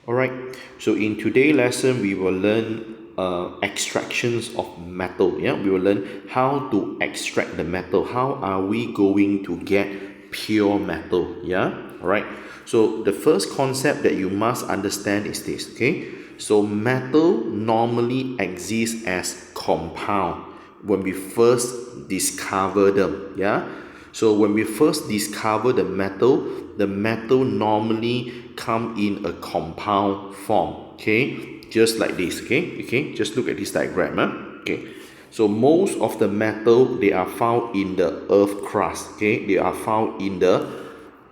Alright, so in today's lesson, we will learn extractions of metal. Yeah, we will learn how to extract the metal. How are we going to get pure metal? Yeah, alright. So the first concept that you must understand is this. Okay, so metal normally exists as compound when we first discover them. Yeah, so when we first discover the metal normally come in a compound form. Okay, just like this. Okay, just look at this diagram. Okay, so most of the metal, they are found in the earth crust. Okay, they are found in the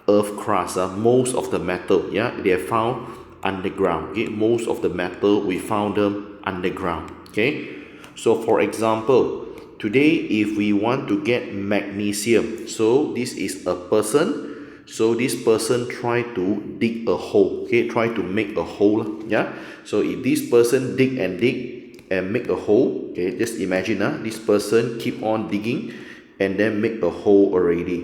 earth crust. Most of the metal, yeah, they are found underground. Okay, most of the metal we found them underground. Okay, so for example, today if we want to get magnesium, so this is a person, so this person try to dig a hole. Okay, try to make a hole. Yeah, so if this person dig and make a hole, okay, just imagine this person keep on digging and then make a hole already.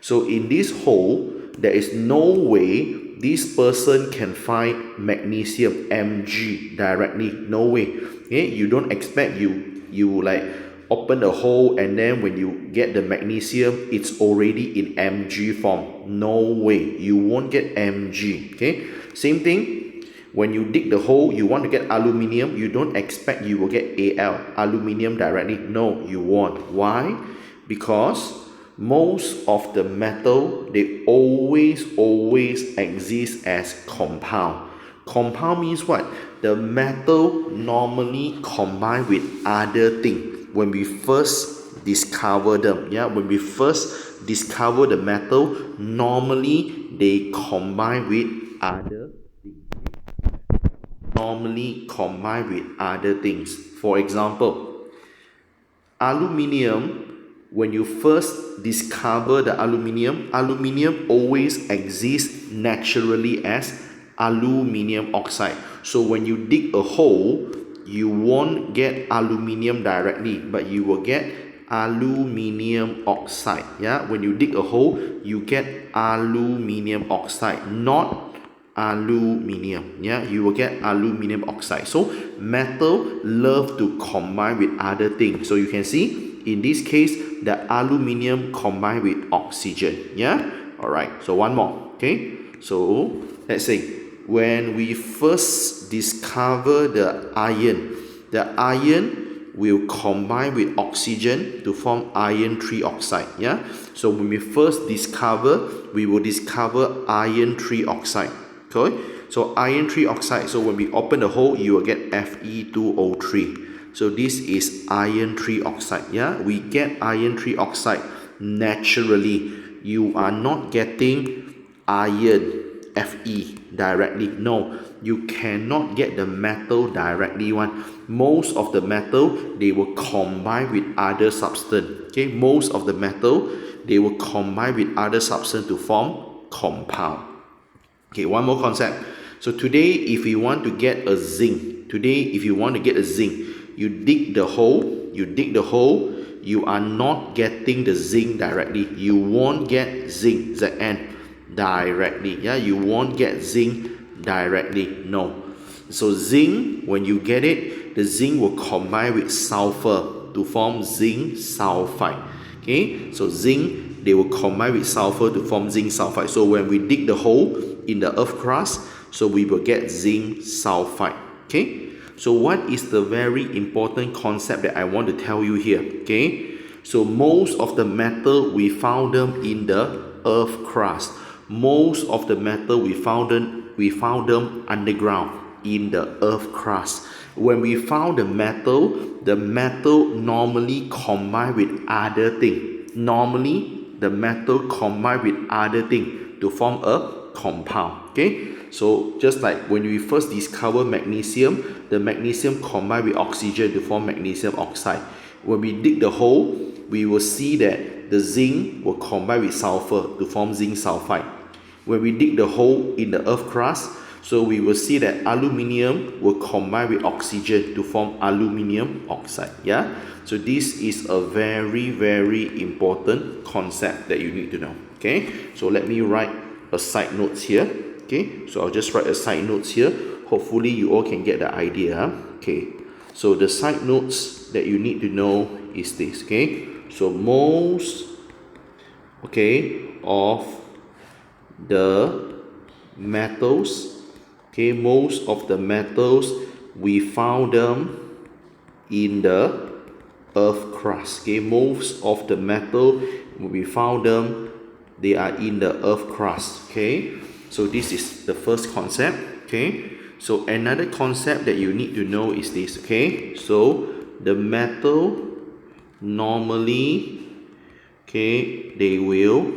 So in this hole, there is no way this person can find magnesium Mg directly. No way. Okay, you don't expect you like open the hole and then when you get the magnesium, it's already in Mg form. No way. You won't get Mg. Okay. Same thing. When you dig the hole, you want to get aluminium, you don't expect you will get Al, aluminium directly. No, you won't. Why? Because most of the metal, they always exist as compound. Compound means what? The metal normally combine with other things when we first discover them. Yeah, when we first discover the metal, normally they combine with other things. For example, aluminium, when you first discover the aluminium always exists naturally as aluminium oxide. So when you dig a hole, you won't get aluminium directly, but you will get aluminium oxide. Yeah, when you dig a hole, you get aluminium oxide, not aluminium. Yeah, you will get aluminium oxide. So metal love to combine with other things. So you can see in this case the aluminium combined with oxygen. Yeah, all right, so one more. Okay, so let's say when we first discover the iron will combine with oxygen to form iron trioxide. Yeah, so when we first discover, we will discover iron trioxide. Okay, so iron trioxide, so when we open the hole, you will get Fe2O3. So this is iron trioxide. Yeah, we get iron trioxide naturally. You are not getting iron Fe directly. No, you cannot get the metal directly one. Most of the metal, they will combine with other substance. Okay, most of the metal, they will combine with other substance to form compound. Okay, one more concept. So today, if you want to get a zinc, you dig the hole, you are not getting the zinc directly. You won't get zinc, Zn, directly. Yeah, you won't get zinc directly. No. So zinc, when you get it, the zinc will combine with sulfur to form zinc sulfide. Okay, so zinc, they will combine with sulfur to form zinc sulfide. So when we dig the hole in the earth crust, so we will get zinc sulfide. Okay, so what is the very important concept that I want to tell you here? Okay, so most of the metal, we found them in the earth crust. Most of the metal, we found them underground in the earth crust. When we found the metal normally combine with other things. Normally, the metal combine with other things to form a compound. Okay, so just like when we first discover magnesium, the magnesium combine with oxygen to form magnesium oxide. When we dig the hole, we will see that the zinc will combine with sulfur to form zinc sulfide. When we dig the hole in the earth crust, so we will see that aluminium will combine with oxygen to form aluminium oxide. Yeah, so this is a very important concept that you need to know. Okay, so let me write a side notes here. Okay, so I'll just write a side notes here. Hopefully you all can get the idea. Okay, so the side notes that you need to know is this. Okay, so most of the metals, most of the metals we found them in the earth crust. Most of the metal we found them, they are in the earth crust. So this is the first concept. So another concept that you need to know is this. So the metal normally, they will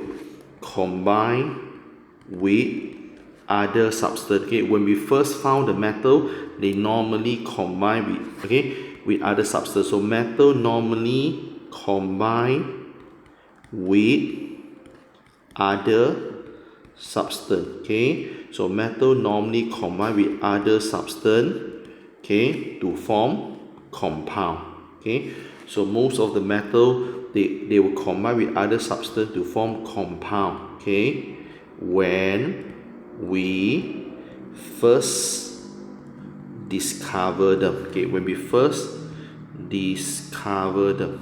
combine with other substance. When we first found the metal, they normally combine with other substance. So metal normally combine with other substance. So metal normally combine with other substance, to form compound. So most of the metal, they will combine with other substance to form compound. When we first discover them. When we first discover them.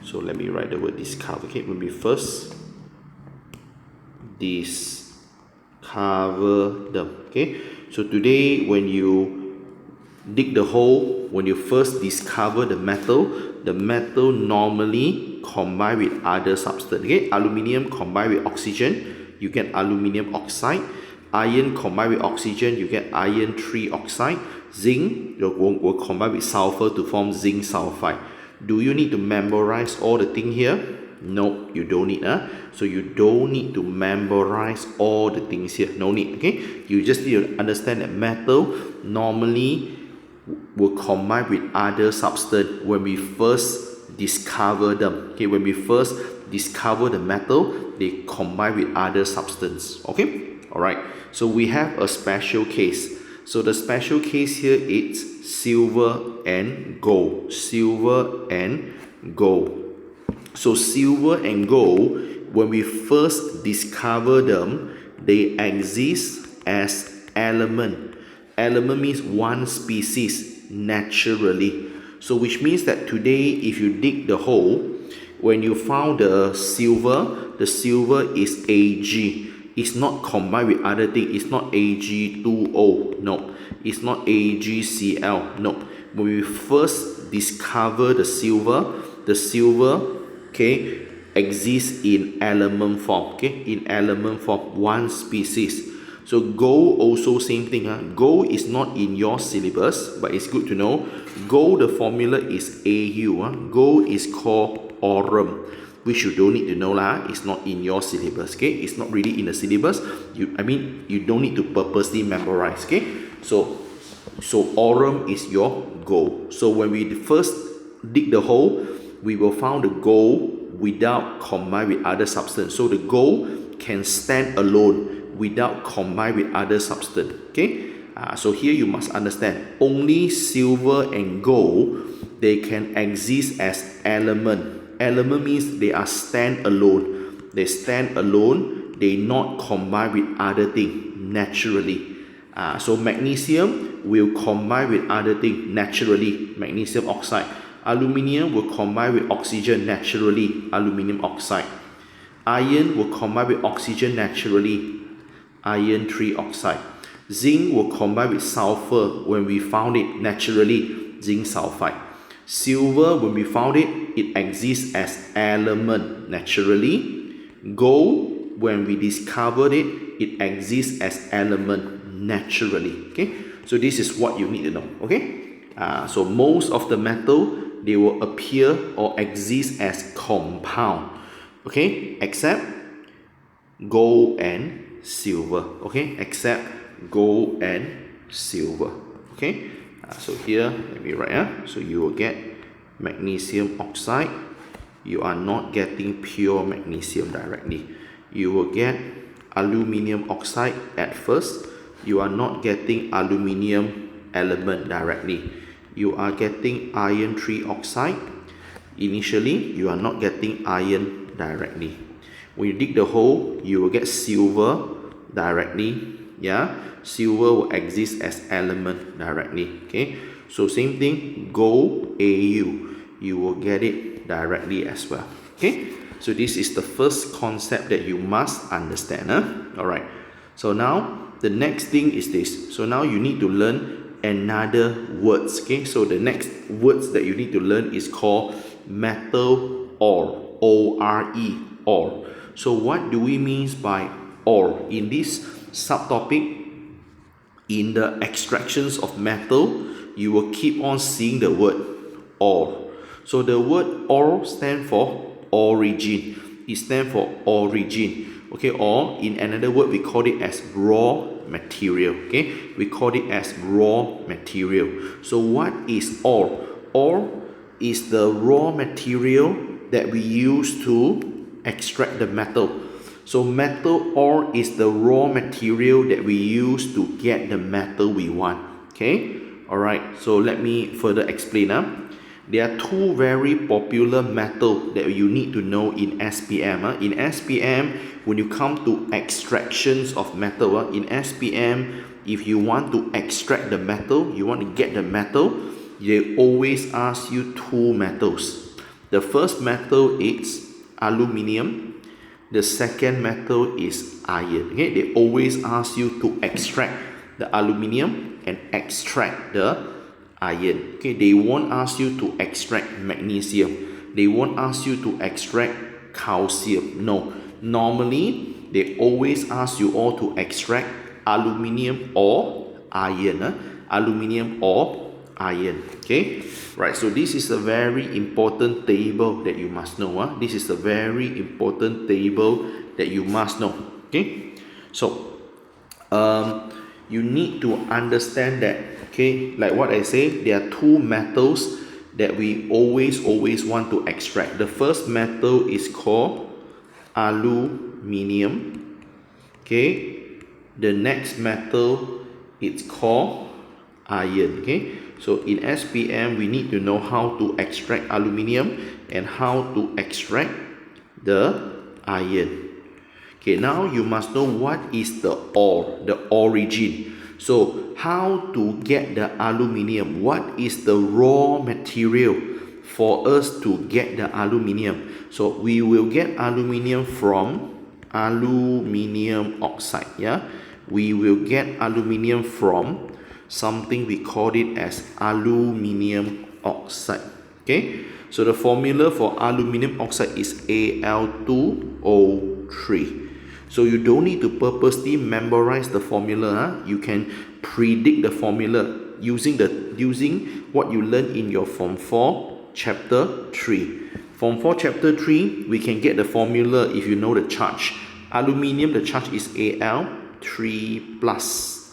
So let me write the word discover. When we first discover them. So today when you dig the hole, when you first discover the metal normally combine with other substance. Aluminium combine with oxygen, you get aluminium oxide. Iron combine with oxygen, you get iron trioxide. Zinc will combine with sulfur to form zinc sulfide. Do you need to memorize all the thing here? No, you don't need. So you don't need to memorize all the things here. No need. You just need to understand that metal normally will combine with other substance when we first discover them. When we first discover the metal, they combine with other substance. Alright, so we have a special case. So the special case here is silver and gold. Silver and gold. So silver and gold, when we first discover them, they exist as element. Element means one species naturally. So which means that today if you dig the hole, when you found the silver is Ag. It's not combined with other things. It's not Ag2O. No. It's not AgCl. No. When we first discover the silver exists in element form. In element form, one species. So gold also same thing. Gold is not in your syllabus, but it's good to know. Gold, the formula is Au. Gold is called aurum, which you don't need to know it's not in your syllabus. It's not really in the syllabus. You don't need to purposely memorize. So aurum is your gold. So when we first dig the hole, we will find the gold without combine with other substance. So the gold can stand alone without combine with other substance. So here you must understand, only silver and gold, they can exist as element. Element means they are stand alone. They stand alone. They not combine with other thing naturally. So magnesium will combine with other thing naturally. Magnesium oxide. Aluminium will combine with oxygen naturally. Aluminium oxide. Iron will combine with oxygen naturally. Iron trioxide. Zinc will combine with sulfur when we found it naturally. Zinc sulfide. Silver, when we found it, it exists as element naturally. Gold, when we discovered it, it exists as element naturally. So this is what you need to know. So most of the metal, they will appear or exist as compound. Except gold and silver. Except gold and silver. So here, let me write. So you will get magnesium oxide. You are not getting pure magnesium directly. You will get aluminium oxide at first. You are not getting aluminium element directly. You are getting iron trioxide. Initially, you are not getting iron directly. When you dig the hole, you will get silver directly. Yeah, silver will exist as element directly. Okay, so same thing, gold AU, you will get it directly as well. Okay, so this is the first concept that you must understand. All right, so now the next thing is this. So now you need to learn another words. Okay, so the next words that you need to learn is called metal ore, O-R-E, ore. So what do we mean by ore? In this subtopic, in the extractions of metal, you will keep on seeing the word ore. So the word ore stands for origin. It stands for origin. Okay, or in another word, we call it as raw material. Okay, we call it as raw material. So what is ore? Ore is the raw material that we use to extract the metal. So metal ore is the raw material that we use to get the metal we want. Okay, all right, so let me further explain. There are two very popular metal that you need to know in SPM. In SPM, when you come to extractions of metal, in SPM, if you want to extract the metal, you want to get the metal, they always ask you two metals. The first metal is aluminium. The second metal is iron. Okay, they always ask you to extract the aluminium and extract the iron. Okay, they won't ask you to extract magnesium. They won't ask you to extract calcium. No, normally they always ask you all to extract aluminium or iron. Aluminium or iron. Okay, right, so this is a very important table that you must know. This is a very important table that you must know. Okay, so you need to understand that. Okay, like what I say, there are two metals that we always want to extract. The first metal is called aluminium. Okay, the next metal it's called iron. Okay, so in SPM we need to know how to extract aluminium and how to extract the iron. Okay, now you must know what is the ore, the origin. So how to get the aluminium? What is the raw material for us to get the aluminium? So we will get aluminium from aluminium oxide. Yeah, we will get aluminium from something we call it as aluminium oxide. Okay, so the formula for aluminium oxide is Al2O3. So you don't need to purposely memorize the formula. You can predict the formula using what you learn in your Form 4 Chapter 3. Form 4 Chapter 3, we can get the formula if you know the charge. Aluminium, the charge is Al3 plus.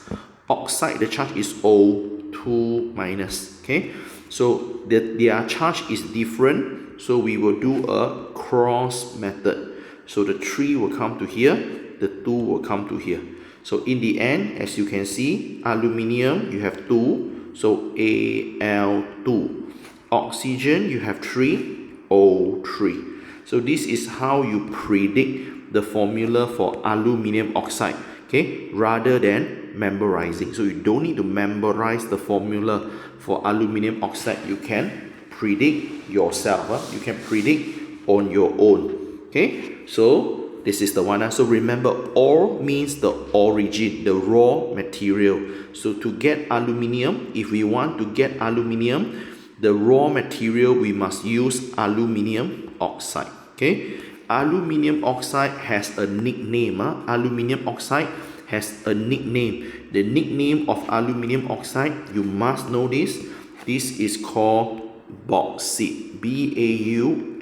Oxide, the charge is O2 minus. Okay, so their charge is different, so we will do a cross method. So the 3 will come to here, the 2 will come to here. So in the end, as you can see, aluminium you have 2, so Al2. Oxygen you have 3, O3. So this is how you predict the formula for aluminium oxide. Okay, rather than memorizing. So you don't need to memorize the formula for aluminium oxide. You can predict yourself. You can predict on your own. Okay, so this is the one. So remember, ore means the origin, the raw material. So to get aluminium, if we want to get aluminium, the raw material we must use aluminium oxide. Okay, aluminium oxide has a nickname. Aluminium oxide has a nickname. The nickname of aluminium oxide, you must know this. This is called bauxite. B-A-U-X-I-T-E.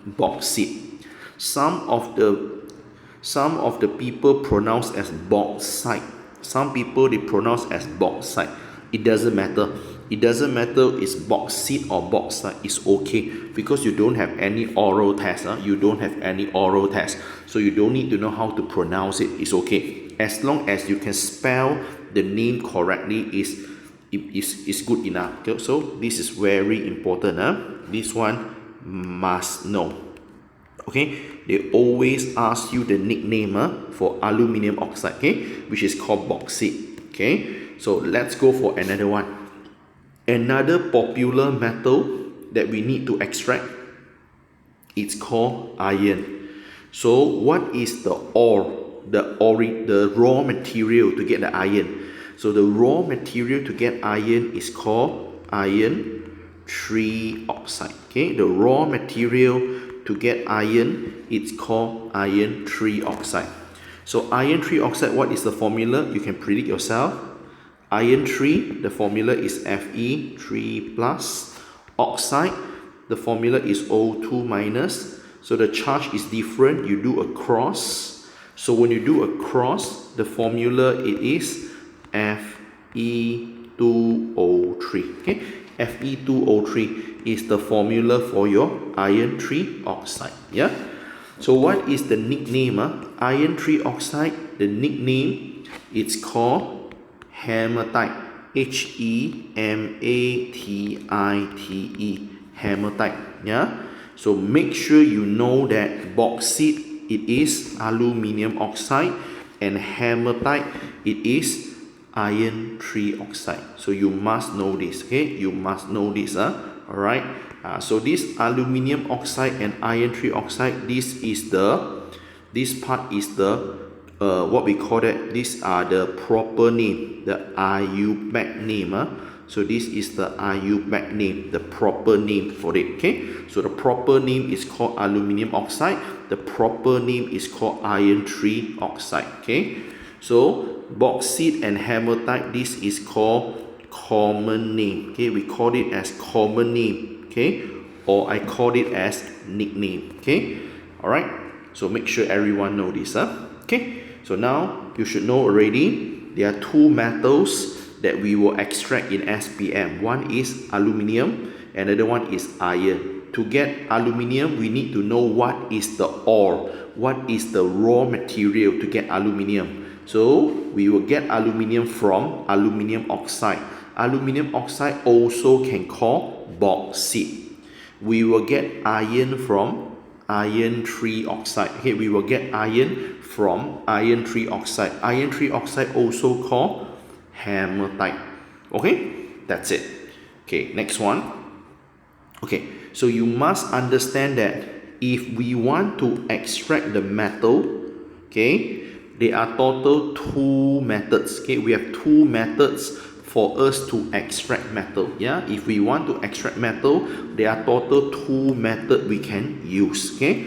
Bauxite. Some of the people pronounce as bauxite. Some people they pronounce as bauxite. It doesn't matter. It doesn't matter it's bauxite or bauxite. It's okay because you don't have any oral test. You don't have any oral test, so you don't need to know how to pronounce it. It's okay as long as you can spell the name correctly. Is good enough. Okay? So this is very important. This one must know. Okay, they always ask you the nickname for aluminium oxide, okay, which is called bauxite. Okay, so let's go for another one. Another popular metal that we need to extract, it's called iron. So what is the ore, the raw material to get the iron? So the raw material to get iron is called iron trioxide. Okay, the raw material to get iron, it's called iron trioxide. So iron trioxide, what is the formula? You can predict yourself. Iron 3, the formula is Fe 3 plus. Oxide, the formula is O2 minus. So the charge is different, you do a cross. So when you do a cross, the formula it is Fe2O3. Okay, Fe2O3 is the formula for your iron trioxide. Yeah. So what is the nickname? Iron trioxide, the nickname, it's called hematite. Hematite. Hematite. Yeah. So make sure you know that bauxite, it is aluminium oxide, and hematite, it is iron trioxide. So you must know this. Okay, you must know this. All right. So this aluminium oxide and iron trioxide, this part is the what we call that, these are the proper name, the IUPAC name. So this is the IUPAC name, the proper name for it. Okay, so the proper name is called aluminium oxide, the proper name is called iron trioxide. Okay, so bauxite and hematite, this is called common name. Okay, we call it as common name. Okay, or I call it as nickname. Okay, all right, so make sure everyone know this. Okay, so now you should know already there are two metals that we will extract in SPM. One is aluminium, another one is iron. To get aluminium, we need to know what is the ore, what is the raw material to get aluminium. So we will get aluminium from aluminium oxide. Aluminium oxide also can call bauxite. We will get iron from iron trioxide. Okay, we will get iron from iron trioxide. Iron trioxide also called hematite. Okay, that's it. Okay, next one. Okay, so you must understand that if we want to extract the metal, okay, there are total two methods. Okay, we have two methods for us to extract metal. Yeah, if we want to extract metal, there are total two methods we can use. Okay,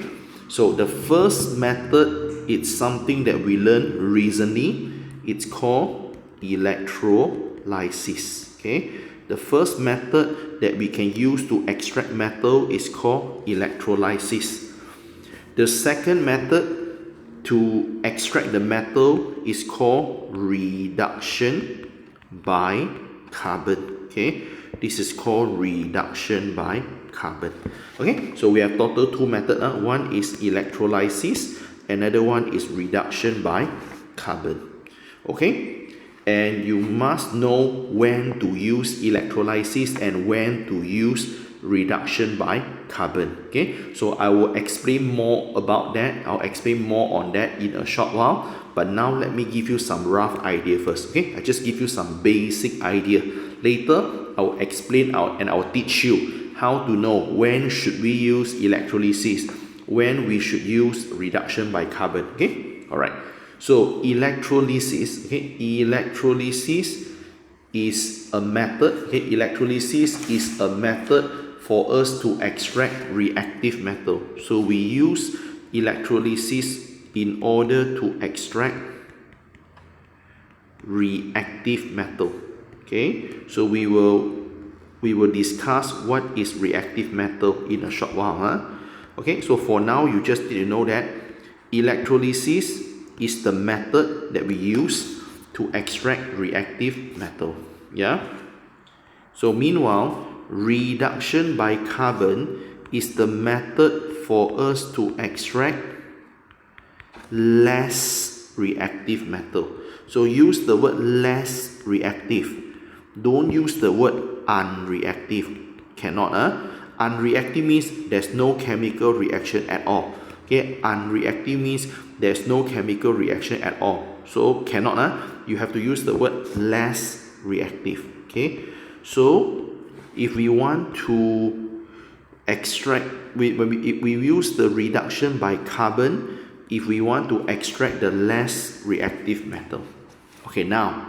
so the first method, it's something that we learned recently. It's called electrolysis. Okay, the first method that we can use to extract metal is called electrolysis. The second method to extract the metal is called reduction by carbon. Okay, this is called reduction by carbon. Okay, so we have total two methods. One is electrolysis, another one is reduction by carbon. Okay, and you must know when to use electrolysis and when to use reduction by carbon. Okay, so I will explain more about that. I'll explain more on that in a short while, but now let me give you some rough idea first. Okay, I just give you some basic idea. Later I will explain out and I will teach you how to know when should we use electrolysis, when we should use reduction by carbon. Okay, all right. So electrolysis, okay, electrolysis is a method. Okay, electrolysis is a method for us to extract reactive metal. So we use electrolysis in order to extract reactive metal. Okay, so we will discuss what is reactive metal in a short while. Okay, so for now you just need to know that electrolysis is the method that we use to extract reactive metal. Yeah. So meanwhile, reduction by carbon is the method for us to extract less reactive metal. So use the word less reactive. Don't use the word unreactive. Cannot. Unreactive means there's no chemical reaction at all. Okay, unreactive means there's no chemical reaction at all. So cannot, you have to use the word less reactive. Okay, so if we want to extract, if we use the reduction by carbon, if we want to extract the less reactive metal. Okay, now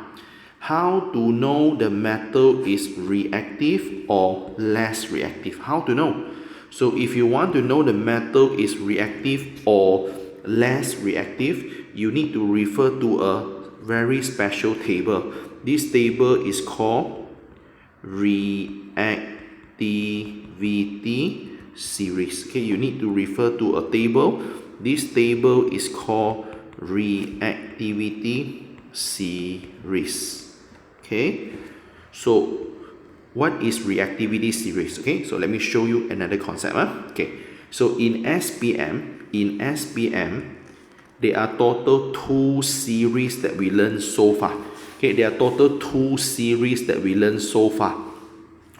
how to know the metal is reactive or less reactive? How to know? So if you want to know the metal is reactive or less reactive, you need to refer to a very special table. This table is called Reactivity Series. Okay, you need to refer to a table. This table is called Reactivity Series. Okay, so what is reactivity series? Okay, so let me show you another concept. Okay, so in SPM, there are total 2 series that we learned so far. Okay, there are total 2 series that we learned so far.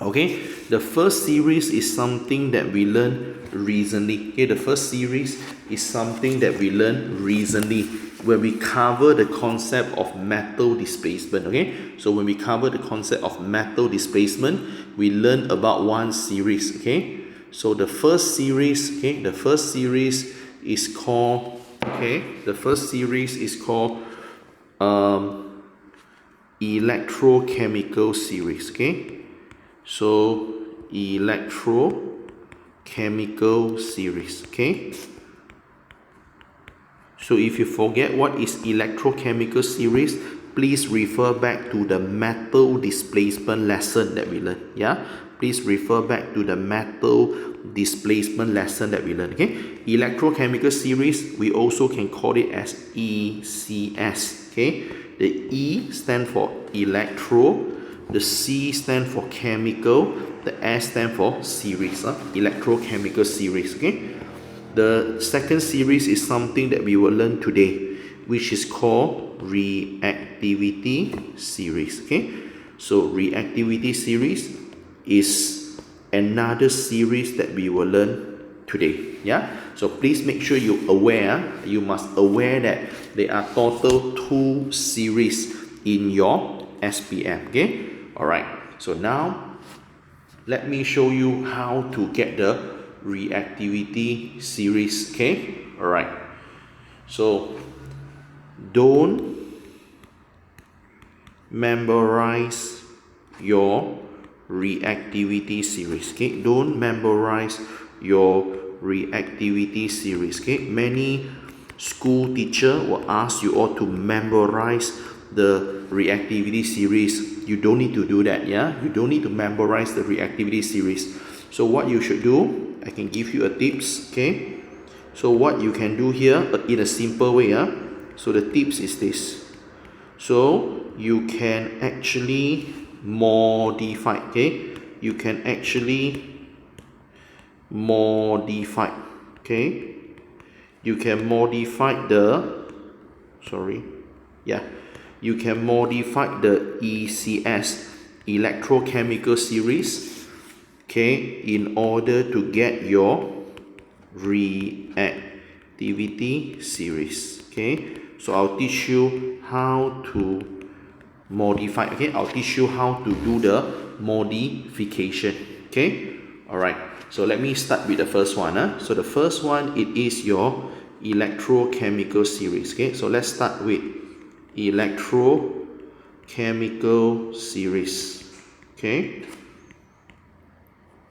Okay, the first series is something that we learned recently. Okay, the first series is something that we learned recently when we cover the concept of metal displacement. Okay, so when we cover the concept of metal displacement, we learn about one series. Okay, so the first series, the first series is called, Electrochemical Series. Okay, so Electrochemical Series. Okay, so if you forget what is Electrochemical Series, please refer back to the metal displacement lesson that we learned. Yeah, please refer back to the metal displacement lesson that we learned. Okay, Electrochemical Series, we also can call it as ECS. Okay, the E stand for electro, the C stand for chemical, the S stand for series. Electrochemical Series. Okay, the second series is something that we will learn today, which is called Reactivity Series. Okay, so Reactivity Series is another series that we will learn today. Yeah, so please make sure you must aware that there are total 2 series in your SPM. Okay, all right, so now let me show you how to get the reactivity series. Okay, all right, so don't memorize your reactivity series. Okay, don't memorize your reactivity series. Okay, many school teacher will ask you all to memorize the reactivity series. You don't need to do that. Yeah, you don't need to memorize the reactivity series. So what you should do, I can give you a tips. Okay, so what you can do here in a simple way. So the tips is this. So you can actually modify. Okay, you can actually modify. Okay, you can modify the you can modify the ECS, electrochemical series, okay, in order to get your reactivity series. Okay, so I'll teach you how to modify. Okay, I'll teach you how to do the modification. Okay, all right, so let me start with the first one. So the first one, it is your electrochemical series. Okay, so let's start with electrochemical series. Okay,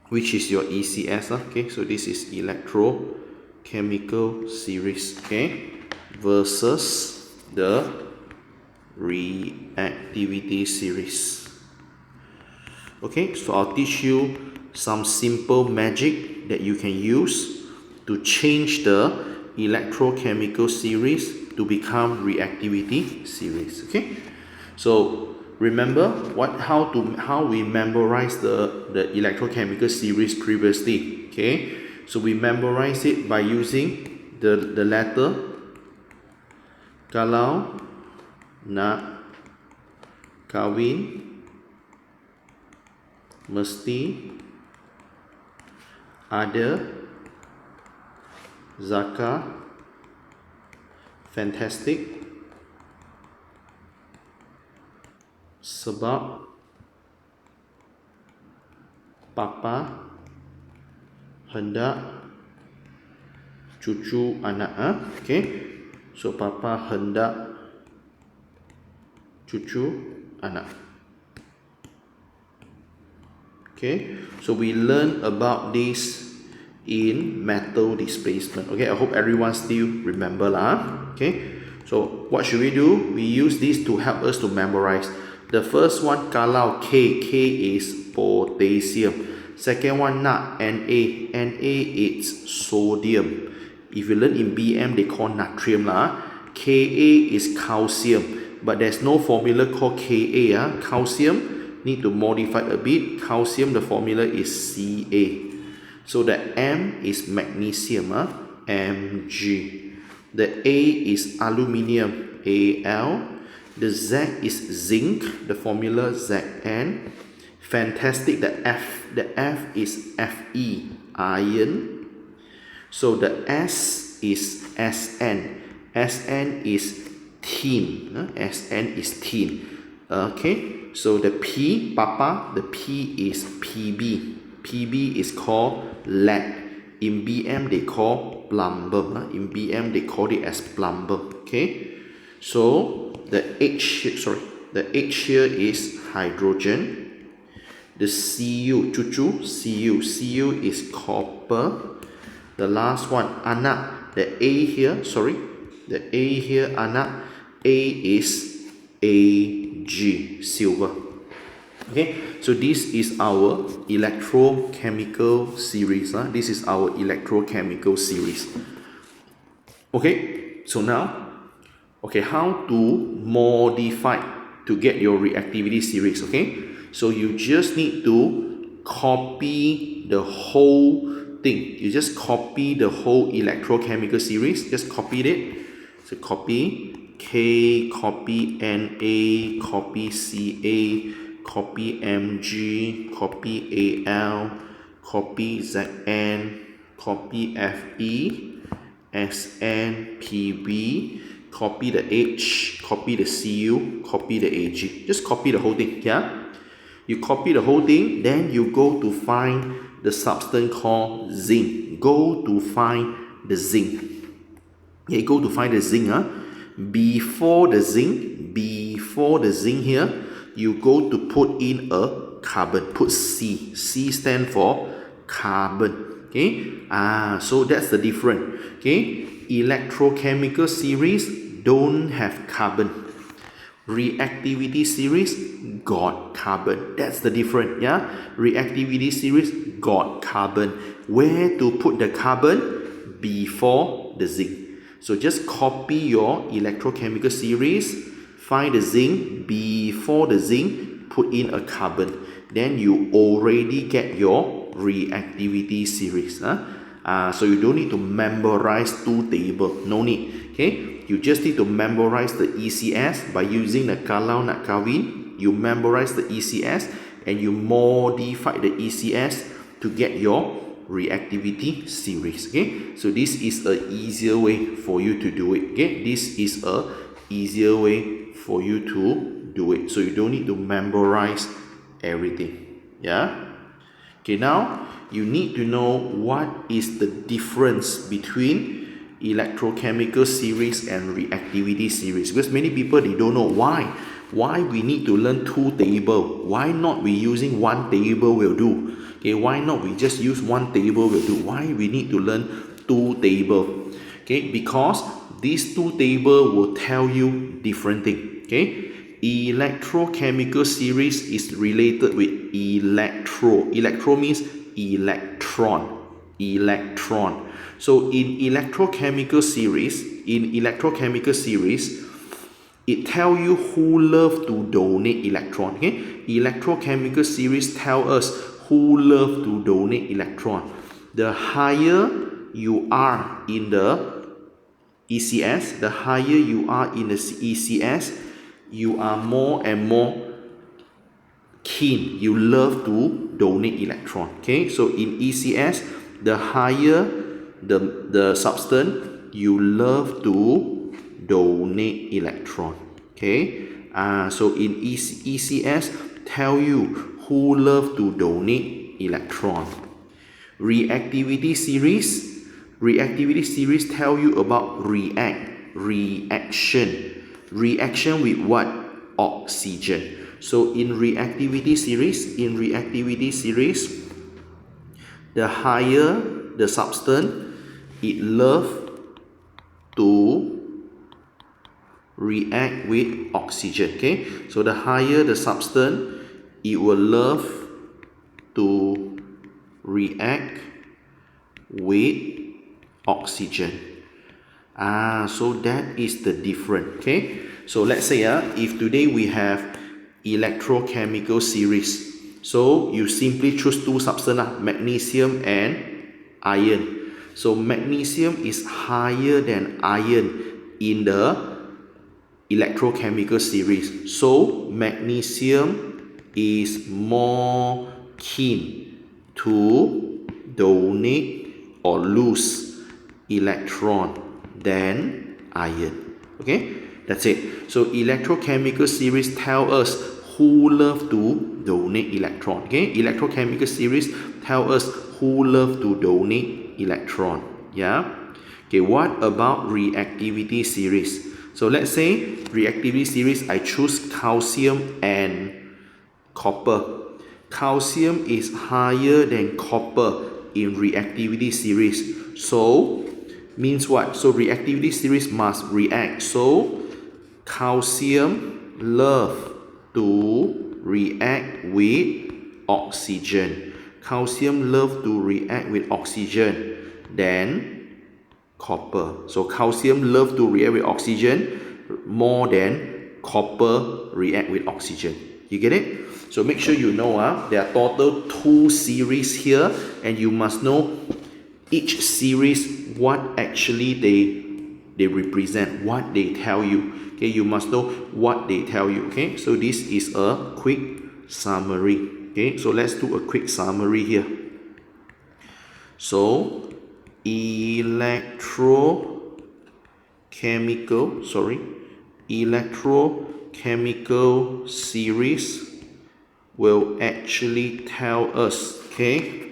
which is your ECS. Okay, so this is electrochemical series. Okay, versus the reactivity series. Okay, so I'll teach you some simple magic that you can use to change the electrochemical series to become reactivity series. Okay, so remember how we memorize the electrochemical series previously. Okay, so we memorize it by using the letter. Kalau nak kahwin mesti ada Zaka, fantastic, sebab papa hendak cucu anak. Okay, so papa hendak cucu anak. Okay, so we learn about this in metal displacement. Okay, I hope everyone still remember lah. Okay, so what should we do? We use this to help us to memorize. The first one, kalau K is potassium. Second one, Na is sodium. If you learn in BM, they call natrium lah. Ka is calcium, but there's no formula called Ka. Calcium need to modify a bit. Calcium, the formula is Ca. So the M is magnesium, Mg. The A is aluminium, Al. The Z is zinc, the formula Zn. Fantastic, the F is Fe, iron. So the S is Sn. Sn is tin. Sn is tin. Okay. So the P, Papa, the P is Pb. Pb is called lead. In BM, they call plumber. In BM, they call it as plumber. Okay. So the H here is hydrogen. The Cu, cucu, Cu is copper. The last one, anak. The A here, anak. A is Ag, silver. Okay, so this is our electrochemical series. This is our electrochemical series. Okay, so now, how to modify to get your reactivity series. Okay, so you just need to copy the whole thing. You just copy the whole electrochemical series. Just copy it. So copy K, copy Na, copy Ca, copy Mg, copy Al, copy Zn, copy Fe, Sn, Pb, copy the H, copy the Cu, copy the Ag. Just copy the whole thing. You copy the whole thing, then you go to find the substance called zinc. Go to find the zinc. Okay, go to find the zinc. Before the zinc here, you go to put in a carbon. Put C. C stand for carbon. Okay. So that's the difference. Okay. Electrochemical series don't have carbon. Reactivity series got carbon. That's the difference. Reactivity series got carbon. Where to put the carbon? Before the zinc. So just copy your electrochemical series, find the zinc, before the zinc, put in a carbon. Then you already get your reactivity series. So you don't need to memorize two tables. No need. Okay? You just need to memorize the ECS by using the kalau nak kahwin. You memorize the ECS and you modify the ECS to get your reactivity series. Okay, so this is a easier way for you to do it. Okay, this is a easier way for you to do it, so you don't need to memorize everything. Okay, now you need to know what is the difference between electrochemical series and reactivity series, because many people, they don't know why we need to learn two tables. Why not we using one table will do? Okay, why not we just use one table will do? Why we need to learn two tables? Okay, because these two tables will tell you different things. Okay, electrochemical series is related with electro. Electro means electron. So in electrochemical series, it tell you who love to donate electron. Okay, electrochemical series tell us who love to donate electron. The higher you are in the ECS, you are more and more keen. You love to donate electron. Okay, so in ECS, the higher the substance, you love to donate electron. Okay, so in ECS, tell you who love to donate electron. Reactivity series tell you about reaction with what? Oxygen. So in reactivity series, the higher the substance, it love to react with oxygen. Okay, so the higher the substance, it will love to react with oxygen. So that is the difference. Okay, so let's say if today we have electrochemical series, so you simply choose two substances, magnesium and iron. So magnesium is higher than iron in the electrochemical series, so magnesium is more keen to donate or lose electron than iron. Okay, that's it. So electrochemical series tell us who love to donate electron. Okay, electrochemical series tell us who love to donate electron. Yeah. Okay, what about reactivity series? So let's say reactivity series, I choose calcium and copper. Calcium is higher than copper in reactivity series. So means what? So reactivity series must react. So calcium love to react with oxygen. Calcium love to react with oxygen. Then copper. So calcium love to react with oxygen more than copper react with oxygen. You get it? So make sure you know there are total 2 series here, and you must know each series what actually they represent, what they tell you. Okay, you must know what they tell you. Okay, so this is a quick summary. Okay, so let's do a quick summary here. So electrochemical series will actually tell us, okay,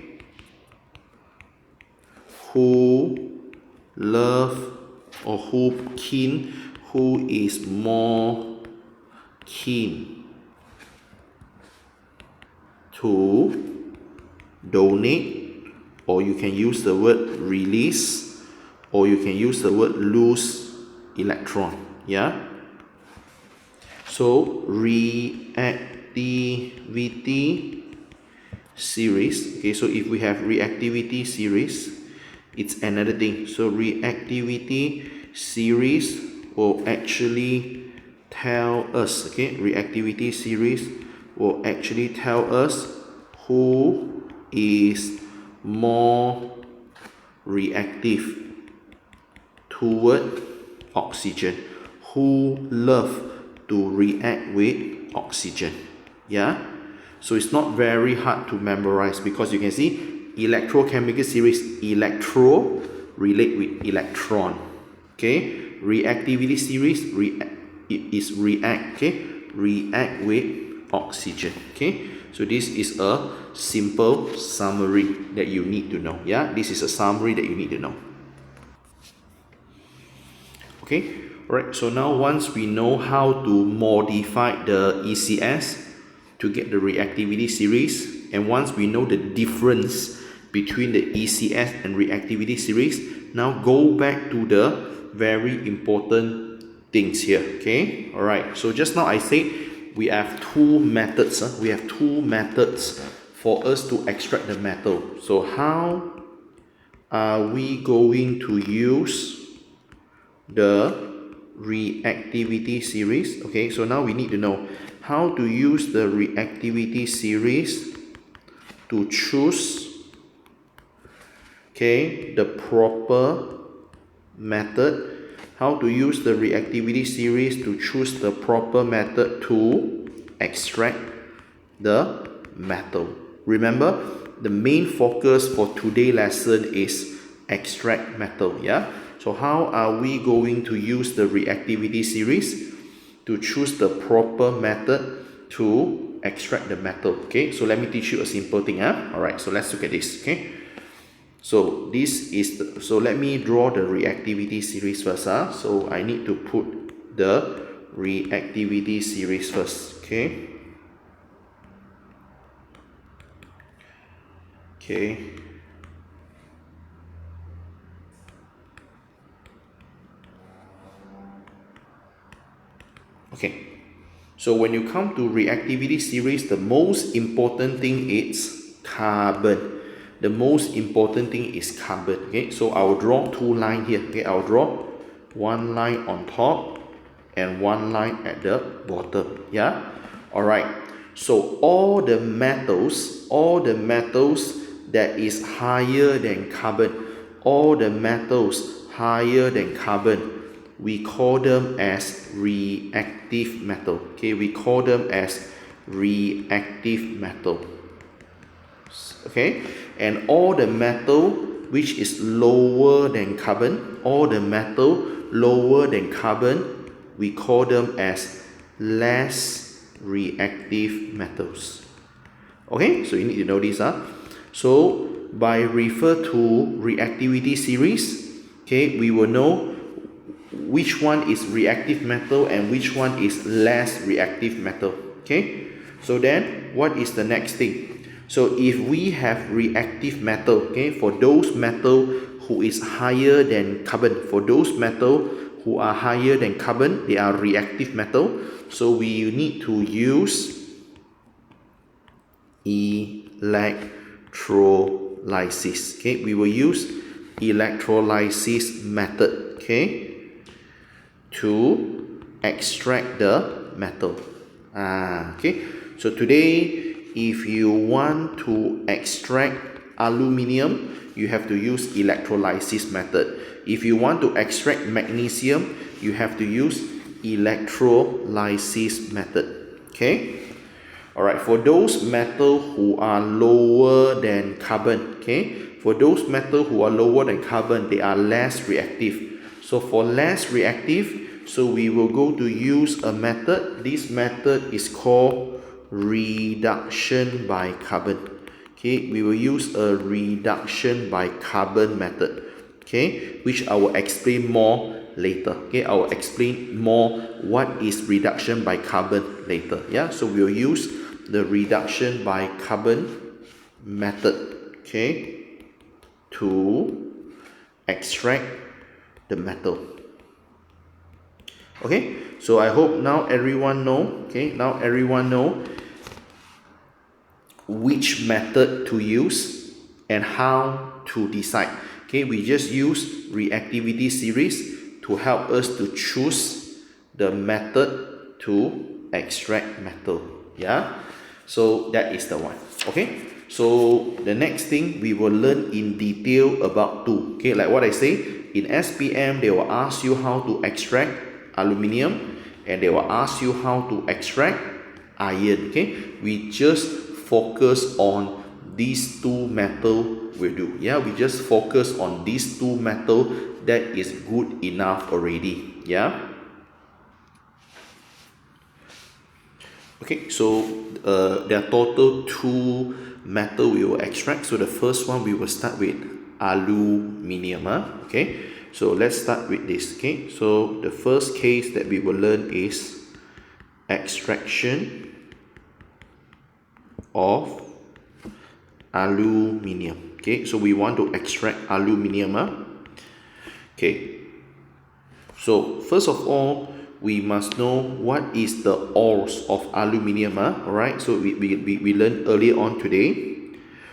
who love or who is more keen to donate, or you can use the word release, or you can use the word lose electron. Yeah, so reactivity series. Okay, so if we have reactivity series, it's another thing. So reactivity series will actually tell us, okay, reactivity series will actually tell us who is more reactive toward oxygen, who love to react with oxygen. Yeah, so it's not very hard to memorize, because you can see electrochemical series, electro relate with electron. Okay, reactivity series is react. Okay, react with oxygen. Okay, so this is a simple summary that you need to know. Yeah, this is a summary that you need to know. Okay, alright, so now once we know how to modify the ECS to get the reactivity series, and once we know the difference between the ECS and reactivity series, now go back to the very important things here. Okay, alright, so just now I said we have two methods. We have two methods for us to extract the metal. So how are we going to use the reactivity series? Okay, so now we need to know how to use the reactivity series to choose, okay, the proper method. How to use the reactivity series to choose the proper method to extract the metal. Remember, the main focus for today's lesson is extract metal. Yeah, so how are we going to use the reactivity series to choose the proper method to extract the metal? Okay, so let me teach you a simple thing. All right, so let's look at this. Okay, so this is so let me draw the reactivity series first. So I need to put the reactivity series first. Okay, okay. So when you come to reactivity series, the most important thing is carbon. The most important thing is carbon. Okay, so I'll draw two lines here. Okay, I'll draw one line on top and one line at the bottom. Yeah, all right. So all the metals that is higher than carbon, all the metals higher than carbon, we call them as reactive metal. Okay, we call them as reactive metal. Okay, and all the metal which is lower than carbon, all the metal lower than carbon, we call them as less reactive metals. Okay, so you need to know this. So by refer to reactivity series, okay, we will know which one is reactive metal and which one is less reactive metal. Okay, so then what is the next thing? So if we have reactive metal, okay, for those metal who is higher than carbon, for those metal who are higher than carbon, they are reactive metal. So we need to use electrolysis. Okay, we will use electrolysis method, okay, to extract the metal. Okay, so today if you want to extract aluminium, you have to use electrolysis method. If you want to extract magnesium, you have to use electrolysis method. Okay, all right, for those metal who are lower than carbon, okay, for those metal who are lower than carbon, they are less reactive. So for less reactive, so we will go to use a method. This method is called reduction by carbon. Okay, we will use a reduction by carbon method, okay, which I will explain more later. Okay, I will explain more what is reduction by carbon later. Yeah, so we will use the reduction by carbon method, okay, to extract the metal. Okay, so I hope now everyone know, okay, now everyone know which method to use and how to decide. Okay, we just use reactivity series to help us to choose the method to extract metal. Yeah, so that is the one. Okay, so the next thing we will learn in detail about two. Okay, like what I say, in SPM they will ask you how to extract aluminium and they will ask you how to extract iron. Okay, we just focus on these two metal will do. Yeah, we just focus on these two metal, that is good enough already. Yeah, okay, so there are total two metal we will extract. So the first one we will start with aluminium. Okay, so let's start with this. Okay, so the first case that we will learn is extraction of aluminium. Okay, so we want to extract aluminium. Okay, so first of all, we must know what is the ores of aluminium. Alright, so we learned earlier on today.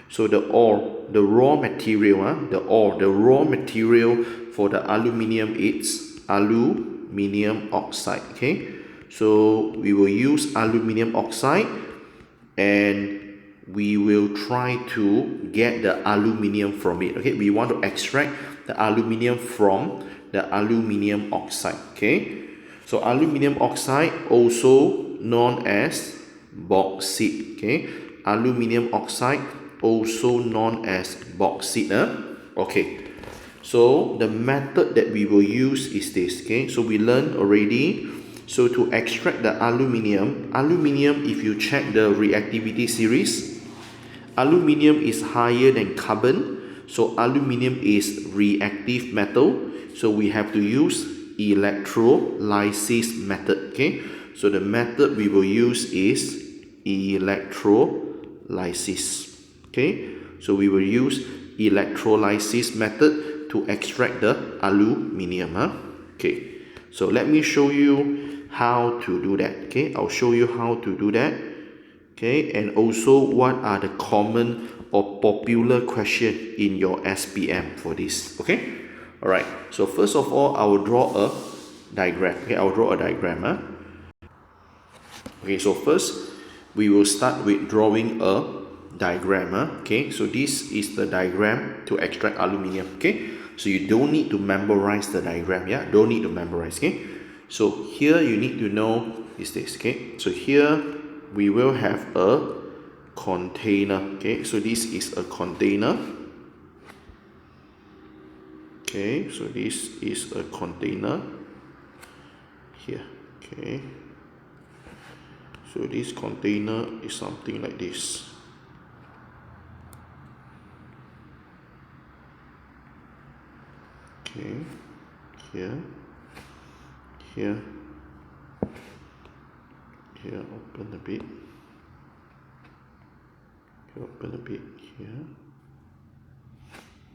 So the ore, the raw material, the raw material for the aluminium is aluminium oxide. Okay, so we will use aluminium oxide and we will try to get the aluminium from it. Okay, we want to extract the aluminium from the aluminium oxide. Okay, so aluminium oxide also known as bauxite. Okay, aluminium oxide also known as bauxite. Okay, So the method that we will use is this. Okay, so we learned already. So to extract the aluminium, if you check the reactivity series, aluminium is higher than carbon. So aluminium is reactive metal. So we have to use electrolysis method. Okay, so the method we will use is electrolysis. Okay, so we will use electrolysis method to extract the aluminium. Okay, so let me show you how to do that. Okay, I'll show you how to do that. Okay, and also what are the common or popular question in your SPM for this. Okay, all right, so first of all, I will draw a diagram. Okay, I'll draw a diagram. Okay, so first we will start with drawing a diagram. Okay, so this is the diagram to extract aluminium. Okay, so you don't need to memorize the diagram. Yeah, don't need to memorize. Okay, so here you need to know is this. Okay, so here we will have a container. Okay, so this is a container. Okay, so this is a container here. Okay, so this container is something like this. Okay, here, open a bit, open a bit here.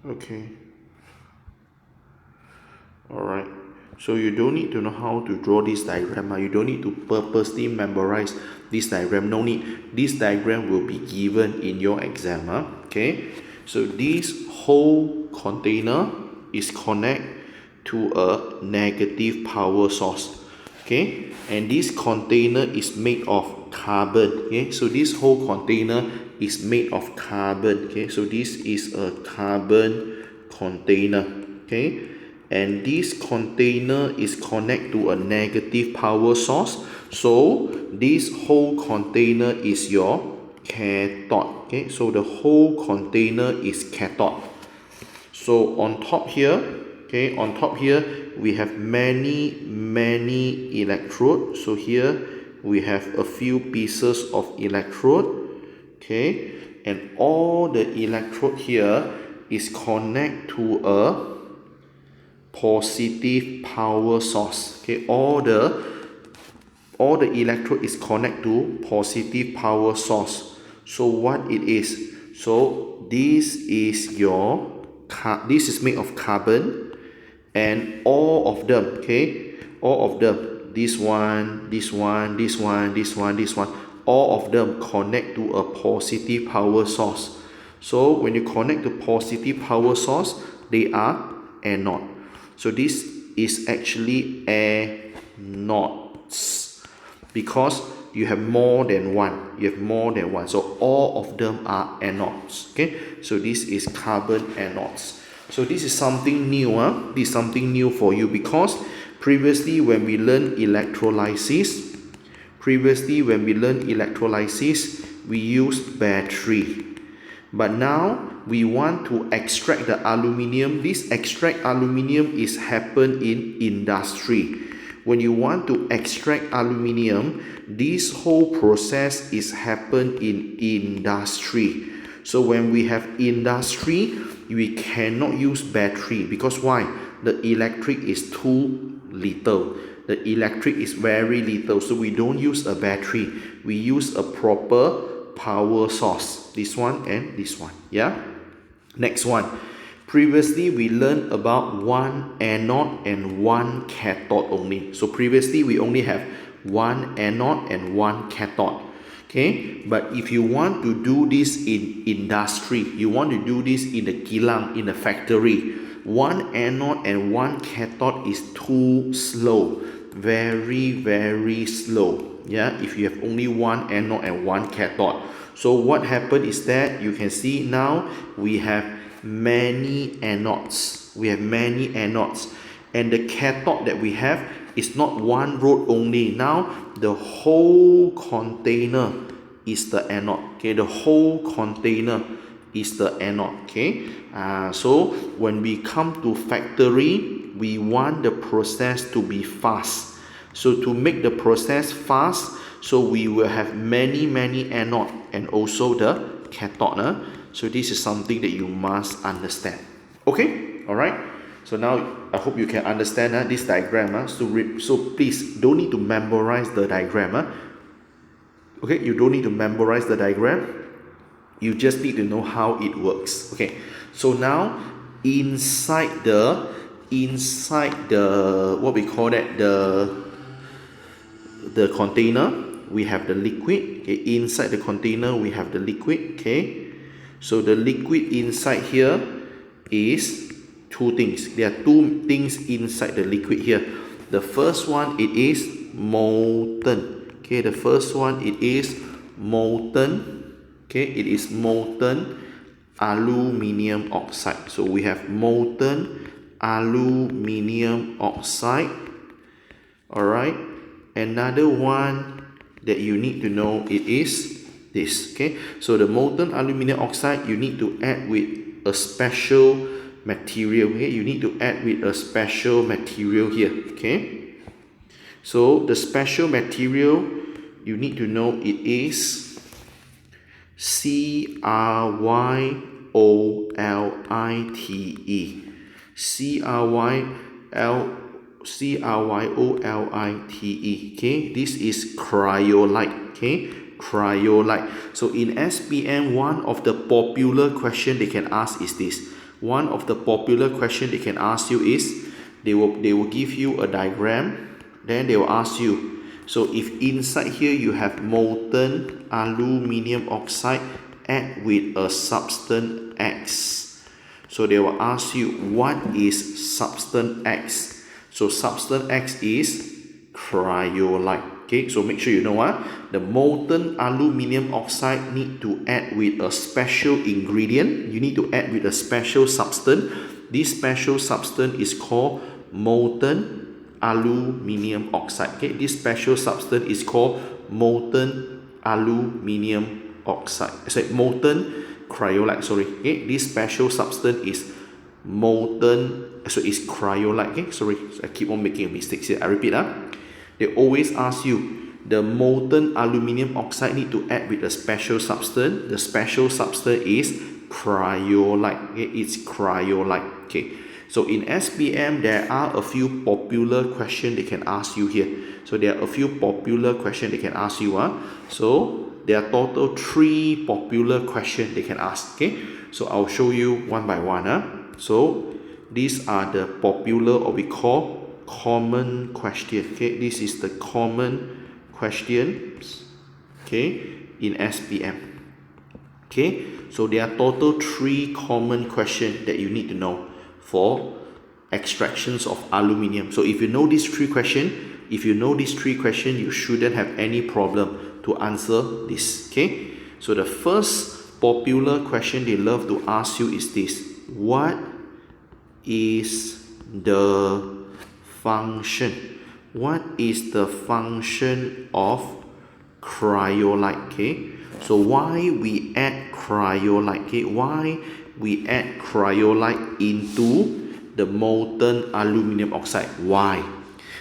Okay, alright, so you don't need to know how to draw this diagram. You don't need to purposely memorize this diagram. No need. This diagram will be given in your exam. Okay, so this whole container is connected to a negative power source. Okay, and this container is made of carbon. Okay, so this whole container is made of carbon. Okay, so this is a carbon container. Okay, and this container is connected to a negative power source. So this whole container is your cathode. Okay, so the whole container is cathode. So on top here, okay, on top here we have many electrodes. So here we have a few pieces of electrode. Okay, and all the electrode here is connected to a positive power source. Okay, all the electrode is connected to positive power source. So what it is? So this is your this is made of carbon, and all of them, okay, all of them, this one, all of them connect to a positive power source. So when you connect to positive power source, they are anode. So this is actually anodes because you have more than one. So all of them are anodes. Okay, so this is carbon anodes. So this is something new. This is something new for you because previously when we learned electrolysis, we used battery. But now we want to extract the aluminium. This extract aluminium is happen in industry. When you want to extract aluminium, this whole process is happen in industry. So when we have industry, we cannot use battery because why? The electric is too little. The electric is very little, so we don't use a battery. We use a proper power source. This one and this one. Yeah. Next one. Previously we learned about one anode and one cathode only. So previously we only have one anode and one cathode. Okay, but if you want to do this in industry, you want to do this in the kilang, in the factory, one anode and one cathode is too slow, very slow. Yeah, if you have only one anode and one cathode. So what happened is that you can see now we have many anodes. And the cathode that we have is not one road only. Now the whole container is the anode. Okay, the whole container is the anode. Okay, so when we come to factory, we want the process to be fast. So to make the process fast, so we will have many anode and also the cathode. So this is something that you must understand. Okay, all right. So now I hope you can understand this diagram. So please don't need to memorize the diagram. Okay, you don't need to memorize the diagram. You just need to know how it works. Okay, so now inside the what we call that, the container, we have the liquid. Okay, inside the container we have the liquid. Okay, so the liquid inside here is two things. There are two things inside the liquid here. The first one, it is molten. Okay, the first one, it is molten. Okay, it is molten aluminium oxide. So we have molten aluminium oxide. Alright, another one that you need to know, it is this. Okay, so the molten aluminium oxide, you need to add with a special material. Okay, you need to add with a special material here. Okay, so the special material you need to know, it is Cryolite. Cryolite. Okay, this is cryolite. Okay, cryolite. So in SPM, one of the popular question they can ask is this. One of the popular question they can ask you is, they will give you a diagram, then they will ask you, so if inside here you have molten aluminium oxide, add with a substance X. So they will ask you, what is substance X? So substance X is cryolite. Okay, so make sure you know the molten aluminium oxide need to add with a special ingredient. You need to add with a special substance. This special substance is called molten aluminium oxide. Okay, this special substance is called molten aluminium oxide. Sorry, molten cryolite. Sorry. Okay, this special substance is molten. So it's cryolite. Okay, sorry, I keep on making mistakes here. I repeat. They always ask you, the molten aluminium oxide need to add with a special substance. The special substance is cryolite. Okay, it's cryolite. Okay. So in SPM, there are a few popular questions they can ask you here. So there are a few popular questions they can ask you. So there are total 3 popular questions they can ask. Okay, so I'll show you one by one. So these are the popular, or we call common question. Okay, this is the common questions. Okay, in SPM. Okay, so there are total 3 common questions that you need to know for extractions of aluminium. So if you know these 3 questions, you shouldn't have any problem to answer this. Okay, so the first popular question they love to ask you is this: what is the function? What is the function of cryolite? Okay, so why we add cryolite? Okay, why we add cryolite into the molten aluminium oxide? Why?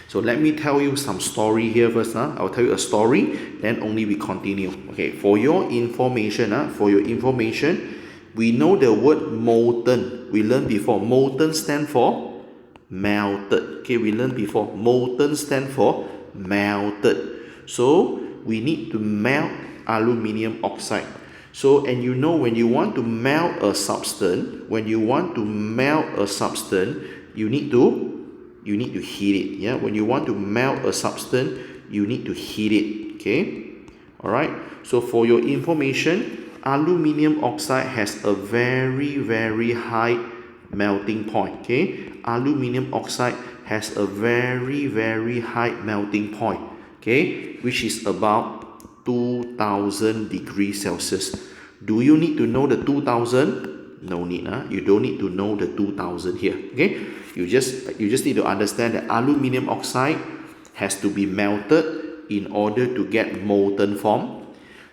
So let me tell you some story here first. I'll tell you a story, then only we continue. Okay, for your information, we know the word molten. We learned before. Molten stand for melted. Okay, we learned before. Molten stand for melted. So we need to melt aluminium oxide. So, and you know, when you want to melt a substance, you need to heat it. Yeah, when you want to melt a substance, you need to heat it. Okay, all right. So for your information, aluminium oxide has a very high melting point. Okay, aluminium oxide has a very high melting point. Okay, which is about 2000 degrees Celsius. Do you need to know the 2000? No need. You don't need to know the 2000 here. Okay, you just need to understand that aluminium oxide has to be melted in order to get molten form.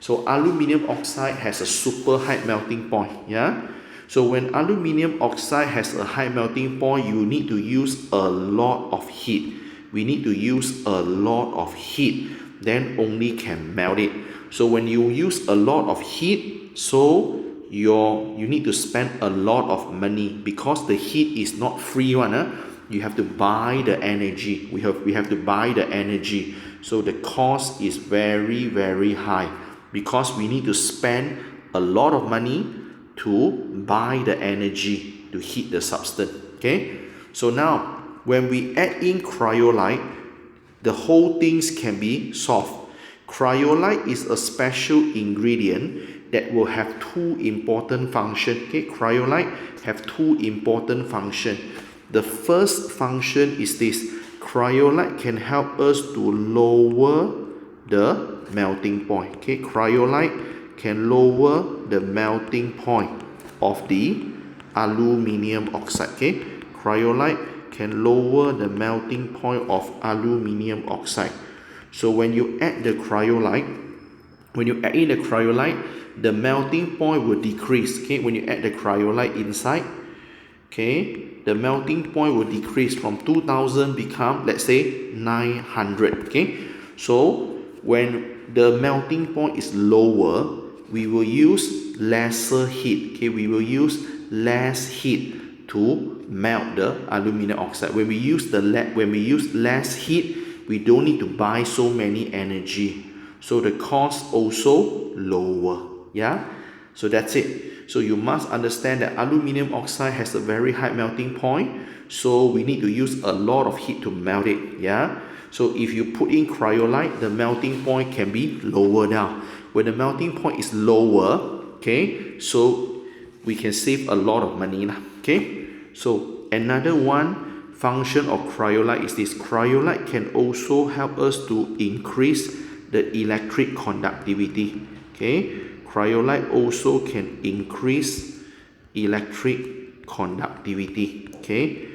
So aluminium oxide has a super high melting point. Yeah. So when aluminium oxide has a high melting point, you need to use a lot of heat. We need to use a lot of heat, then only can melt it. So when you use a lot of heat, so you need to spend a lot of money, because the heat is not free one. You have to buy the energy. We have to buy the energy. So the cost is very, very high, because we need to spend a lot of money to buy the energy to heat the substance. Okay, so now when we add in cryolite, the whole things can be solved. Cryolite is a special ingredient that will have two important functions. Okay, cryolite have two important functions. The first function is this: cryolite can help us to lower the melting point. Okay, cryolite can lower the melting point of the aluminium oxide. Okay, cryolite can lower the melting point of aluminium oxide. So when you add the cryolite, when you add in the cryolite, the melting point will decrease. Okay, when you add the cryolite inside, okay, the melting point will decrease from 2000 become, let's say, 900. Okay, so when the melting point is lower, we will use lesser heat. Okay, we will use less heat to melt the aluminium oxide. When we use less heat, we don't need to buy so many energy, so the cost also lower. Yeah, so that's it. So you must understand that aluminium oxide has a very high melting point, so we need to use a lot of heat to melt it. Yeah, so if you put in cryolite, the melting point can be lower down. When the melting point is lower, okay, so we can save a lot of money. Okay, so another one function of cryolite is this: cryolite can also help us to increase the electric conductivity. Okay, cryolite also can increase electric conductivity. Okay,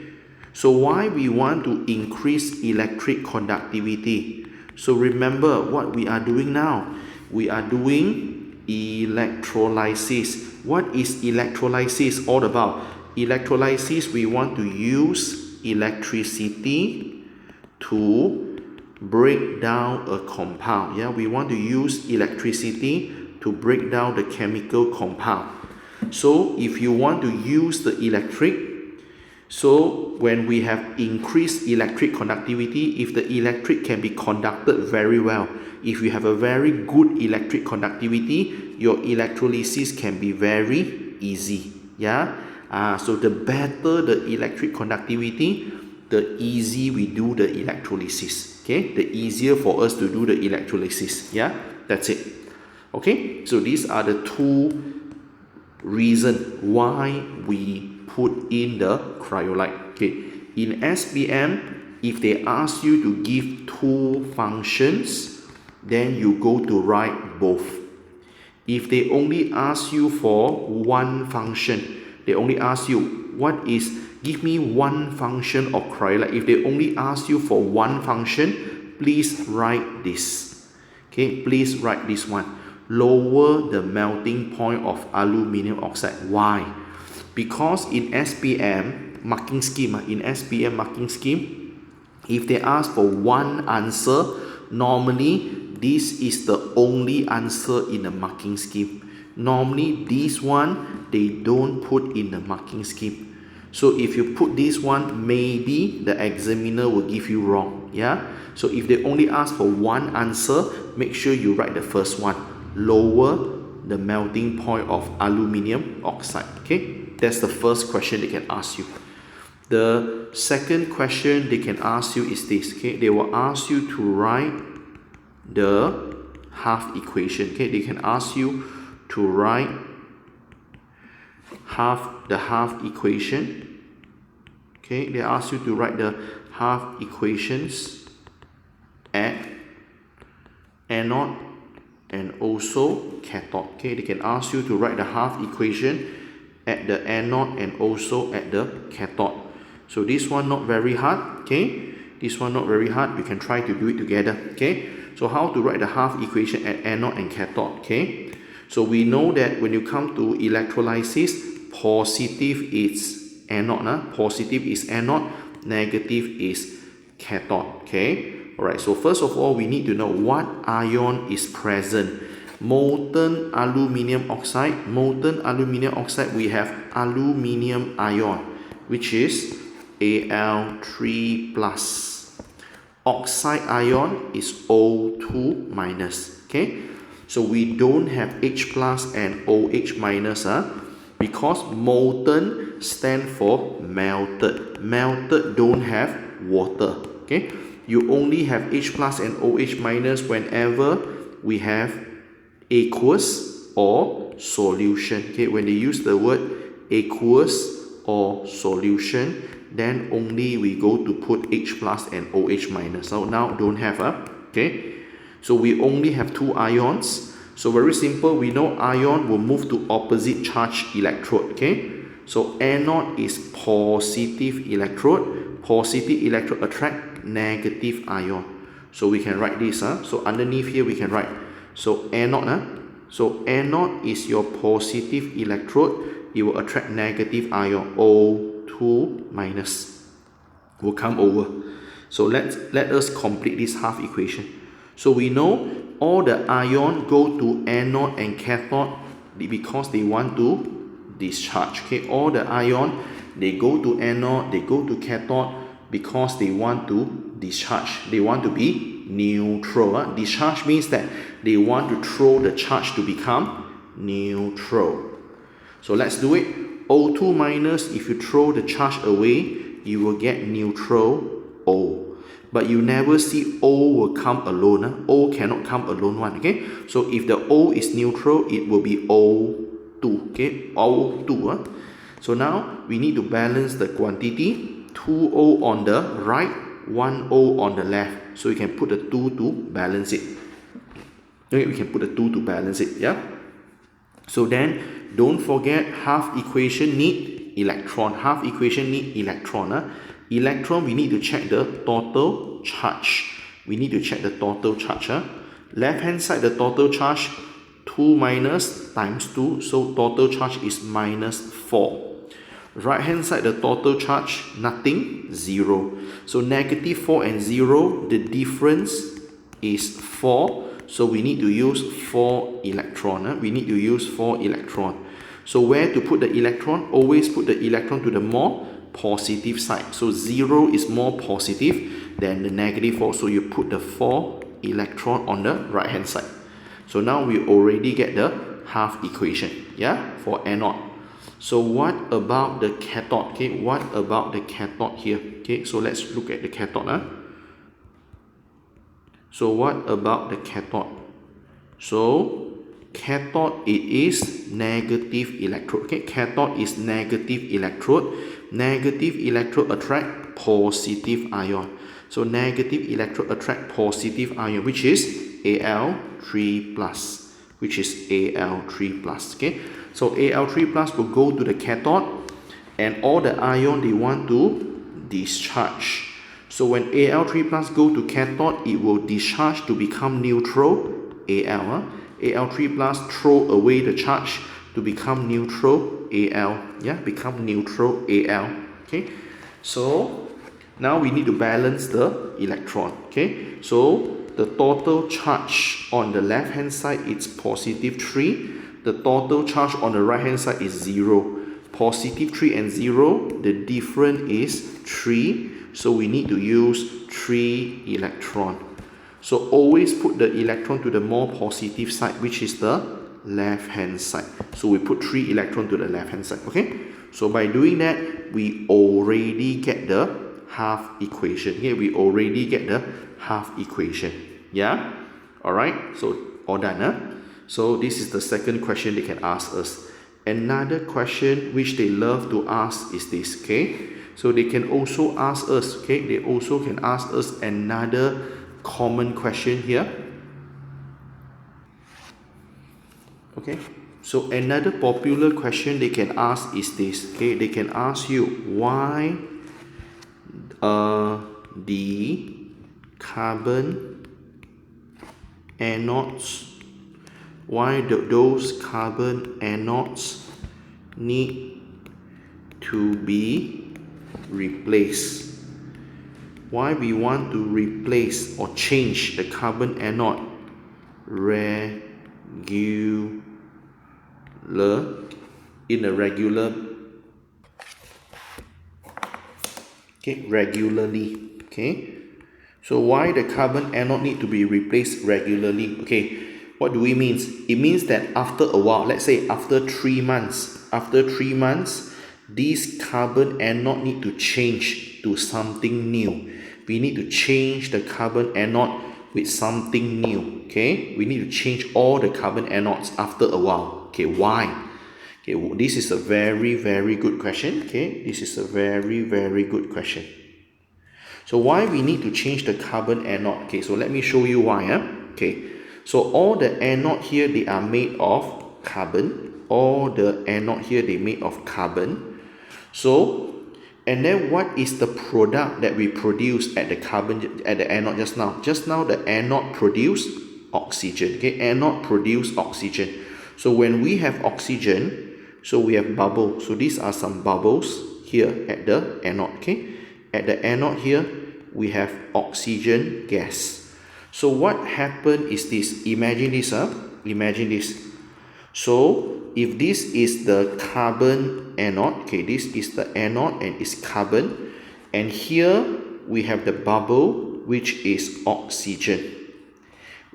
so why we want to increase electric conductivity? So remember what we are doing now. We are doing electrolysis. What is electrolysis all about? Electrolysis, we want to use electricity to break down a compound. Yeah, we want to use electricity to break down the chemical compound. So if you want to use the electric, so when we have increased electric conductivity, if the electric can be conducted very well, if you have a very good electric conductivity, your electrolysis can be very easy. Yeah, so the better the electric conductivity, the easier we do the electrolysis. Okay, the easier for us to do the electrolysis. Yeah, that's it. Okay, so these are the two reasons why we put in the cryolite. Okay, in SPM, if they ask you to give two functions, then you go to write both. If they only ask you for one function, they only ask you give me one function of cryolite. If they only ask you for one function, please write this. Okay, please write this one: lower the melting point of aluminium oxide. Why? Because in SPM marking scheme, if they ask for one answer, normally this is the only answer in the marking scheme. Normally this one they don't put in the marking scheme. So if you put this one, maybe the examiner will give you wrong. Yeah, so if they only ask for one answer, make sure you write the first one: lower the melting point of aluminium oxide. Okay, that's the first question they can ask you. The second question they can ask you is this. Okay, they will ask you to write the half equation. Okay, they can ask you to write the half equation. Okay, they ask you to write the half equations at anode and also cathode. Okay, they can ask you to write the half equation at the anode and also at the cathode. So this one not very hard. Okay, this one not very hard. We can try to do it together. Okay, So how to write the half equation at anode and cathode? Okay, so we know that when you come to electrolysis, positive is anode, positive is anode, negative is cathode. Okay, alright, so first of all we need to know what ion is present. Molten aluminium oxide, we have aluminium ion, which is Al3 plus. Oxide ion is O2 minus. Okay, so we don't have H plus and OH minus because molten stand for melted. Melted don't have water. Okay, you only have H plus and OH minus whenever we have aqueous or solution. Okay, when they use the word aqueous or solution, then only we go to put H plus and OH minus. So now don't have okay, so we only have two ions. So very simple, we know ion will move to opposite charge electrode. Okay, so anode is positive electrode attract negative ion. So we can write this. So underneath here we can write, so anode, so anode is your positive electrode, it will attract negative ion, O2 minus will come over. So let us complete this half equation. So we know all the ion go to anode and cathode because they want to discharge. Okay, all the ion, they go to anode, they go to cathode because they want to discharge. They want to be neutral. Discharge means that they want to throw the charge to become neutral. So let's do it. O2 minus, if you throw the charge away, you will get neutral O. But you never see O will come alone. O cannot come alone one. Okay, so if the O is neutral, it will be O2. Okay, O2. So now we need to balance the quantity. 2O on the right, 1O on the left. So you can put the 2 to balance it. Okay, we can put the 2 to balance it. Yeah. So then don't forget half equation need electron. Half equation need electron. Electron, we need to check the total charge. We need to check the total charge. Left hand side, the total charge 2 minus times 2. So total charge is minus 4. Right hand side, the total charge nothing, 0. So negative 4 and 0, the difference is 4. So we need to use 4 electron. We need to use 4 electron. So where to put the electron? Always put the electron to the more positive side. So 0 is more positive than the negative 4. So you put the 4 electron on the right hand side. So now we already get the half equation, yeah, for anode. So what about the cathode? Okay, what about the cathode here? Okay, so let's look at the cathode. So what about the cathode? So cathode, it is negative electrode. Okay, cathode is negative electrode. Negative electrode attract positive ion. So negative electrode attract positive ion, which is Al3 plus, which is Al3 plus. Okay, so Al3 plus will go to the cathode, and all the ion they want to discharge. So when Al3 plus go to cathode, it will discharge to become neutral Al. Al3 plus throw away the charge to become neutral Al. Yeah, become neutral Al. Okay, so now we need to balance the electron. Okay, so the total charge on the left hand side is positive 3. The total charge on the right hand side is 0. Positive 3 and 0, the difference is 3. So we need to use 3 electron. So always put the electron to the more positive side, which is the left hand side. So we put 3 electron to the left hand side. Okay, so by doing that, we already get the half equation. Okay, we already get the half equation. Yeah, all right, so all done. So this is the second question they can ask us. Another question which they love to ask is this. Okay, so they can also ask us. Okay, they also can ask us another common question here. Okay, so another popular question they can ask is this. Okay, they can ask you why the carbon anodes, why those carbon anodes need to be replaced. Why we want to replace or change the carbon anode? Regularly. Okay, so why the carbon anode need to be replaced regularly? Okay, what do we mean? It means that after a while, let's say after 3 months, this carbon anode need to change to something new. We need to change the carbon anode with something new. Okay, we need to change all the carbon anodes after a while. Okay, why? Okay, this is a very good question. Okay, this is a very good question. So why we need to change the carbon anode? Okay, so let me show you why. Okay, so all the anode here, they are made of carbon. All the anode here, they made of carbon. So, and then what is the product that we produce at the anode just now? Just now the anode produced oxygen. Okay, anode produce oxygen. So when we have oxygen, so we have bubbles. So these are some bubbles here at the anode. Okay, at the anode here we have oxygen gas. So what happened is this. Imagine this. Imagine this. So if this is the carbon anode, okay, this is the anode and it's carbon, and here we have the bubble which is oxygen.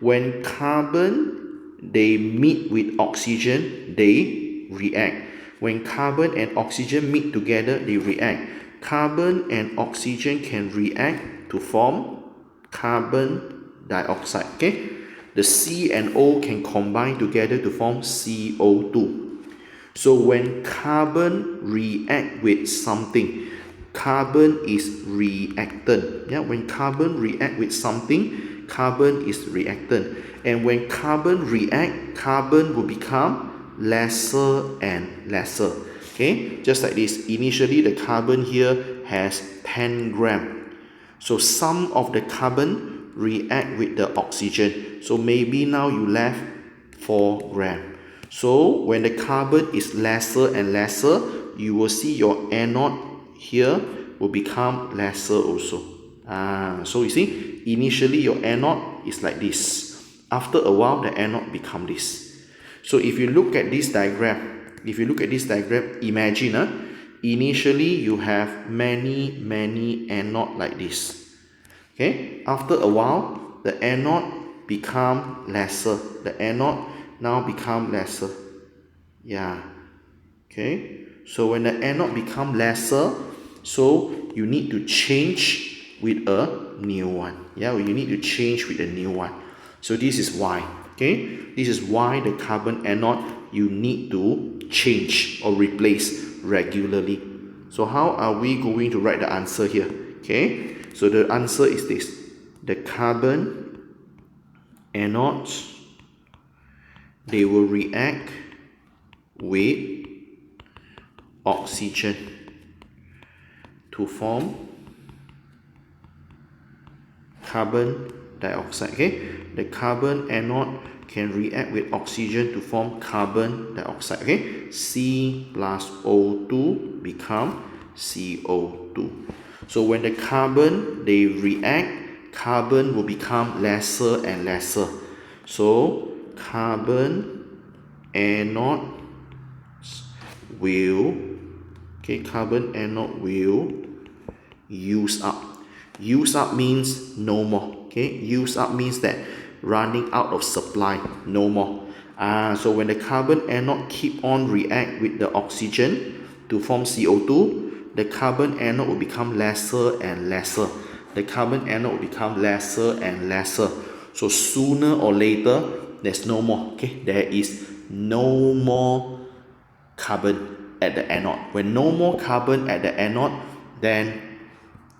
When carbon they meet with oxygen, they react. When carbon and oxygen meet together, they react. Carbon and oxygen can react to form carbon dioxide. Okay, the C and O can combine together to form CO2. So when carbon react with something, carbon is reactant. Yeah, when carbon react with something, carbon is reactant. And when carbon react, carbon will become lesser and lesser. Okay, just like this. Initially the carbon here has 10 gram. So some of the carbon react with the oxygen. So maybe now you left 4 gram. So when the carbon is lesser and lesser, you will see your anode here will become lesser also. So you see, initially your anode is like this. After a while, the anode become this. So if you look at this diagram, imagine initially you have many anode like this. Okay, after a while, the anode become lesser. The anode now become lesser. Yeah. Okay, so when the anode become lesser, so you need to change with a new one. Yeah, you need to change with a new one. So this is why. Okay, this is why the carbon anode you need to change or replace regularly. So how are we going to write the answer here? Okay, so the answer is this. The carbon anodes, they will react with oxygen to form carbon dioxide. Okay, the carbon anode can react with oxygen to form carbon dioxide. Okay, C plus O2 become CO2. So when the carbon they react, carbon will become lesser and lesser. So carbon anode will, carbon anode will use up. Use up means no more. Okay, use up means that running out of supply, no more. So when the carbon anode keep on react with the oxygen to form CO2, the carbon anode will become lesser and lesser. The carbon anode will become lesser and lesser. So sooner or later, there's no more. Okay, there is no more carbon at the anode. When no more carbon at the anode, then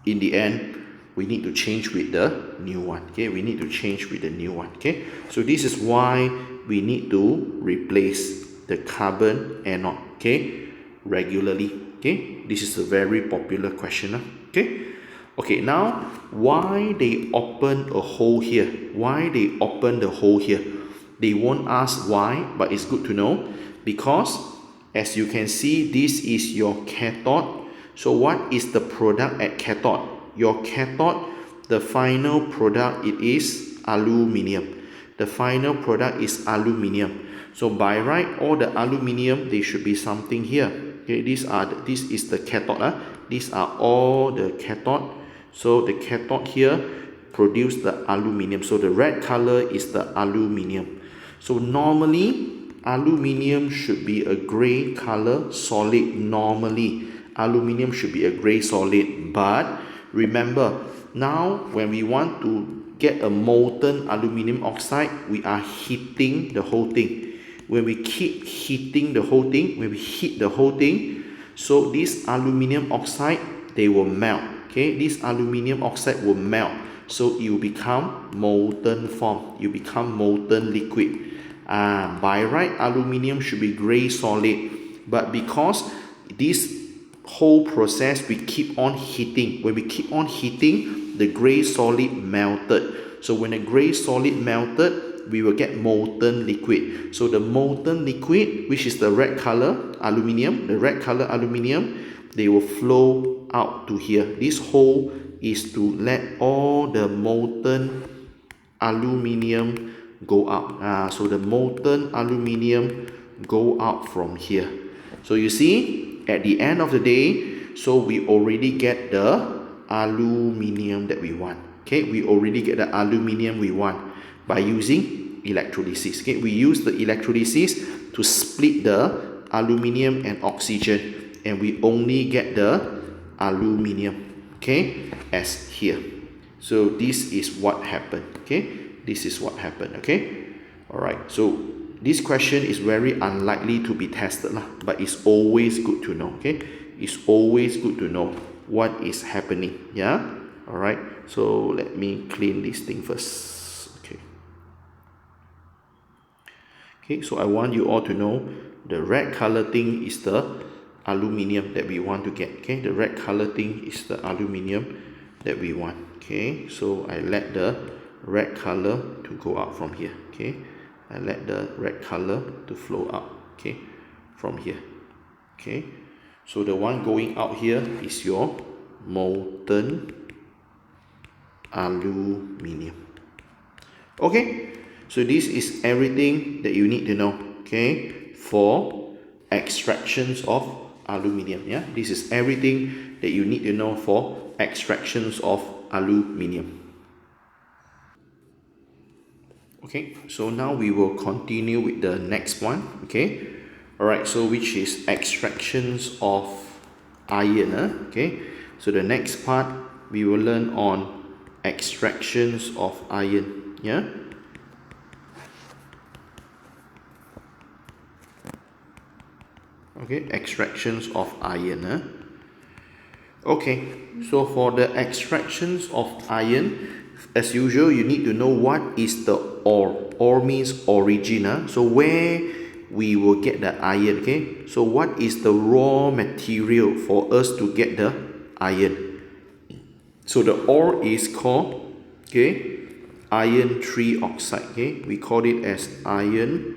in the end we need to change with the new one. Okay, we need to change with the new one. Okay, so this is why we need to replace the carbon anode, okay, regularly. Okay, this is a very popular question. Okay, Okay, now why they open a hole here? Why they open the hole here? They won't ask why, but it's good to know, because as you can see, this is your cathode. So what is the product at cathode? Your cathode, the final product, it is aluminium. The final product is aluminium. So by right, all the aluminium, they should be something here. Okay, this is the cathode. These are all the cathode. So the cathode here produce the aluminium. So the red color is the aluminium. So normally aluminium should be a gray color solid. Normally aluminium should be a gray solid, but remember, now when we want to get a molten aluminium oxide, we are heating the whole thing. When we keep heating the whole thing, when we heat the whole thing, so this aluminium oxide, they will melt. Okay, this aluminium oxide will melt, so it will become molten form. You become molten liquid. By right, aluminium should be gray solid, but because this whole process we keep on heating, when we keep on heating, the gray solid melted. So when the gray solid melted, we will get molten liquid. So the molten liquid, which is the red color aluminium, the red color aluminium, they will flow out to here. This hole is to let all the molten aluminium go out. So the molten aluminium go out from here. So you see, at the end of the day, so we already get the aluminium that we want. Okay, we already get the aluminium we want by using electrolysis. Okay, we use the electrolysis to split the aluminium and oxygen, and we only get the aluminium, okay, as here. So this is what happened. Okay, this is what happened. Okay, all right. So this question is very unlikely to be tested, but it's always good to know. Okay, it's always good to know what is happening. Yeah, all right. So let me clean this thing first. Okay, so I want you all to know the red color thing is the aluminium that we want to get. Okay, the red color thing is the aluminium that we want. Okay, so I let the red color to go out from here. Okay, I let the red color to flow out. Okay, from here. Okay, so the one going out here is your molten aluminium. Okay, so this is everything that you need to know, okay, for extractions of aluminium. Yeah, this is everything that you need to know for extractions of aluminium. Okay, so now we will continue with the next one. Okay, all right, so which is extractions of iron. Okay, so the next part we will learn on extractions of iron. Yeah, okay, extractions of iron. Okay, so for the extractions of iron, as usual, you need to know what is the ore. Ore means origin. So where we will get the iron. Okay, so what is the raw material for us to get the iron? So the ore is called, okay, iron oxide. Okay, we call it as iron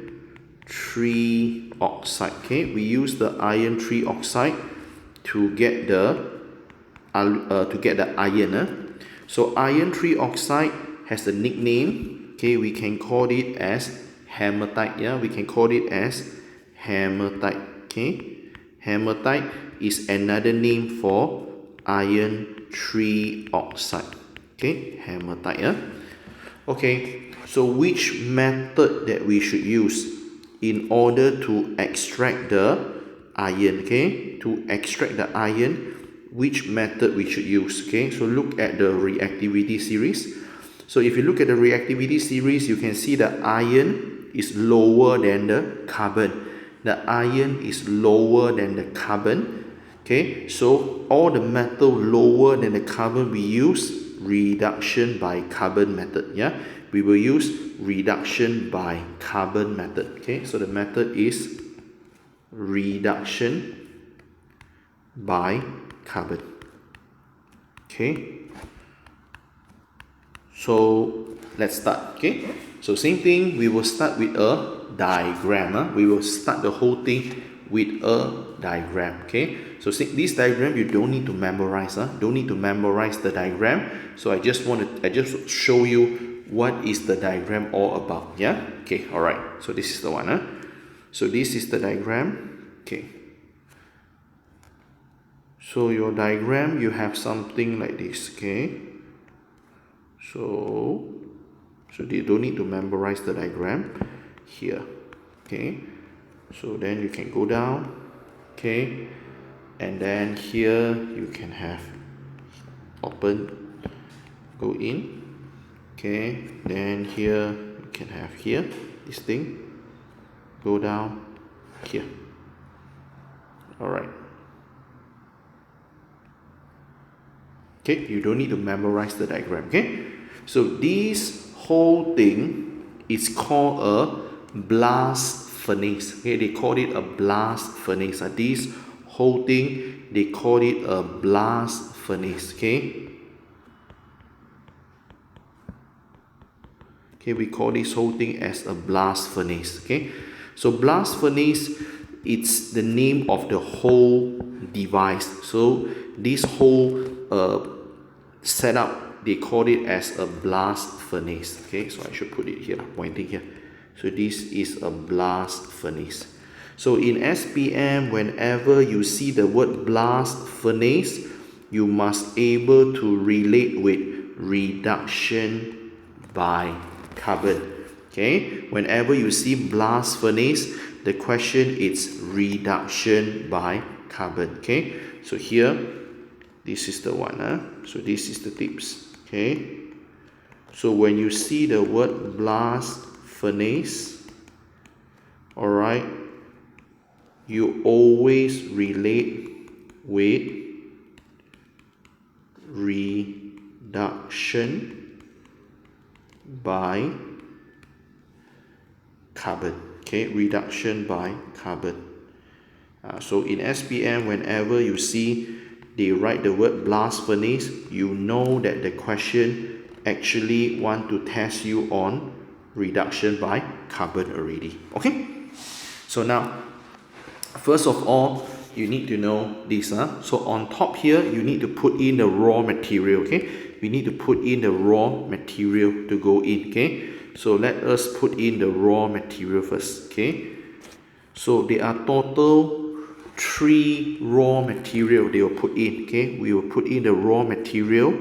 oxide. Okay, we use the iron oxide to get the iron. So iron oxide has the nickname. Okay, we can call it as hematite. Yeah, we can call it as hematite. Okay, hematite is another name for iron oxide. Okay, hematite. Yeah. Okay, so which method that we should use in order to extract the iron? Okay, to extract the iron, which method we should use? Okay, so look at the reactivity series. So if you look at the reactivity series, you can see the iron is lower than the carbon. The iron is lower than the carbon. Okay, so all the metal lower than the carbon, we use reduction by carbon method. Yeah, we will use reduction by carbon method. Okay, so the method is reduction by carbon. Okay, So let's start. Okay, so same thing, we will start with a diagram. We will start the whole thing with a diagram. Okay, so this diagram you don't need to memorize. Don't need to memorize the diagram. So I just show you what is the diagram all about. Yeah, okay, all right, so this is the one. So this is the diagram. Okay, so your diagram, you have something like this. Okay, so you don't need to memorize the diagram here. Okay, so then you can go down. Okay, and then here you can have open, go in. Okay, then here you can have here this thing, go down here. All right. Okay, you don't need to memorize the diagram. Okay, so this whole thing is called a blast furnace. Okay, they call it a blast furnace. This whole thing, they call it a blast furnace. Okay, we call this whole thing as a blast furnace. Okay, so blast furnace, it's the name of the whole device. So this whole setup, they call it as a blast furnace. Okay, so I should put it here, pointing here. So this is a blast furnace. So in SPM, whenever you see the word blast furnace, you must able to relate with reduction by carbon. Okay, whenever you see blast furnace, the question is reduction by carbon. Okay, so here, this is the one. So this is the tips. Okay, so when you see the word blast furnace, all right, you always relate with reduction by carbon. Okay, reduction by carbon. So in SPM, whenever you see they write the word blast furnace, you know that the question actually want to test you on reduction by carbon already. Okay, so now first of all, you need to know this. So on top here, you need to put in the raw material. Okay, we need to put in the raw material to go in. Okay, so let us put in the raw material first. Okay, so there are total 3 raw material they will put in. Okay, we will put in the raw material.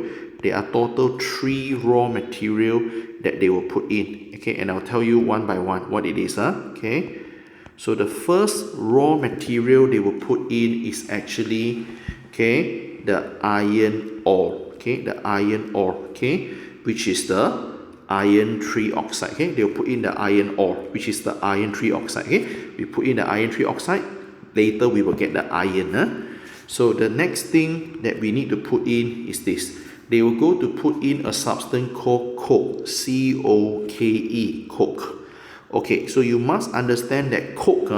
There are total 3 raw material that they will put in. Okay, and I'll tell you one by one what it is. Okay, so the first raw material they will put in is actually, okay, the iron ore. Okay, the iron ore. Okay, which is the iron 3 oxide. Okay, they will put in the iron ore, which is the iron 3 oxide. Okay, we put in the iron 3 oxide. Later we will get the iron. So the next thing that we need to put in is this. They will go to put in a substance called coke. C-O-K-E, coke. Okay, so you must understand that coke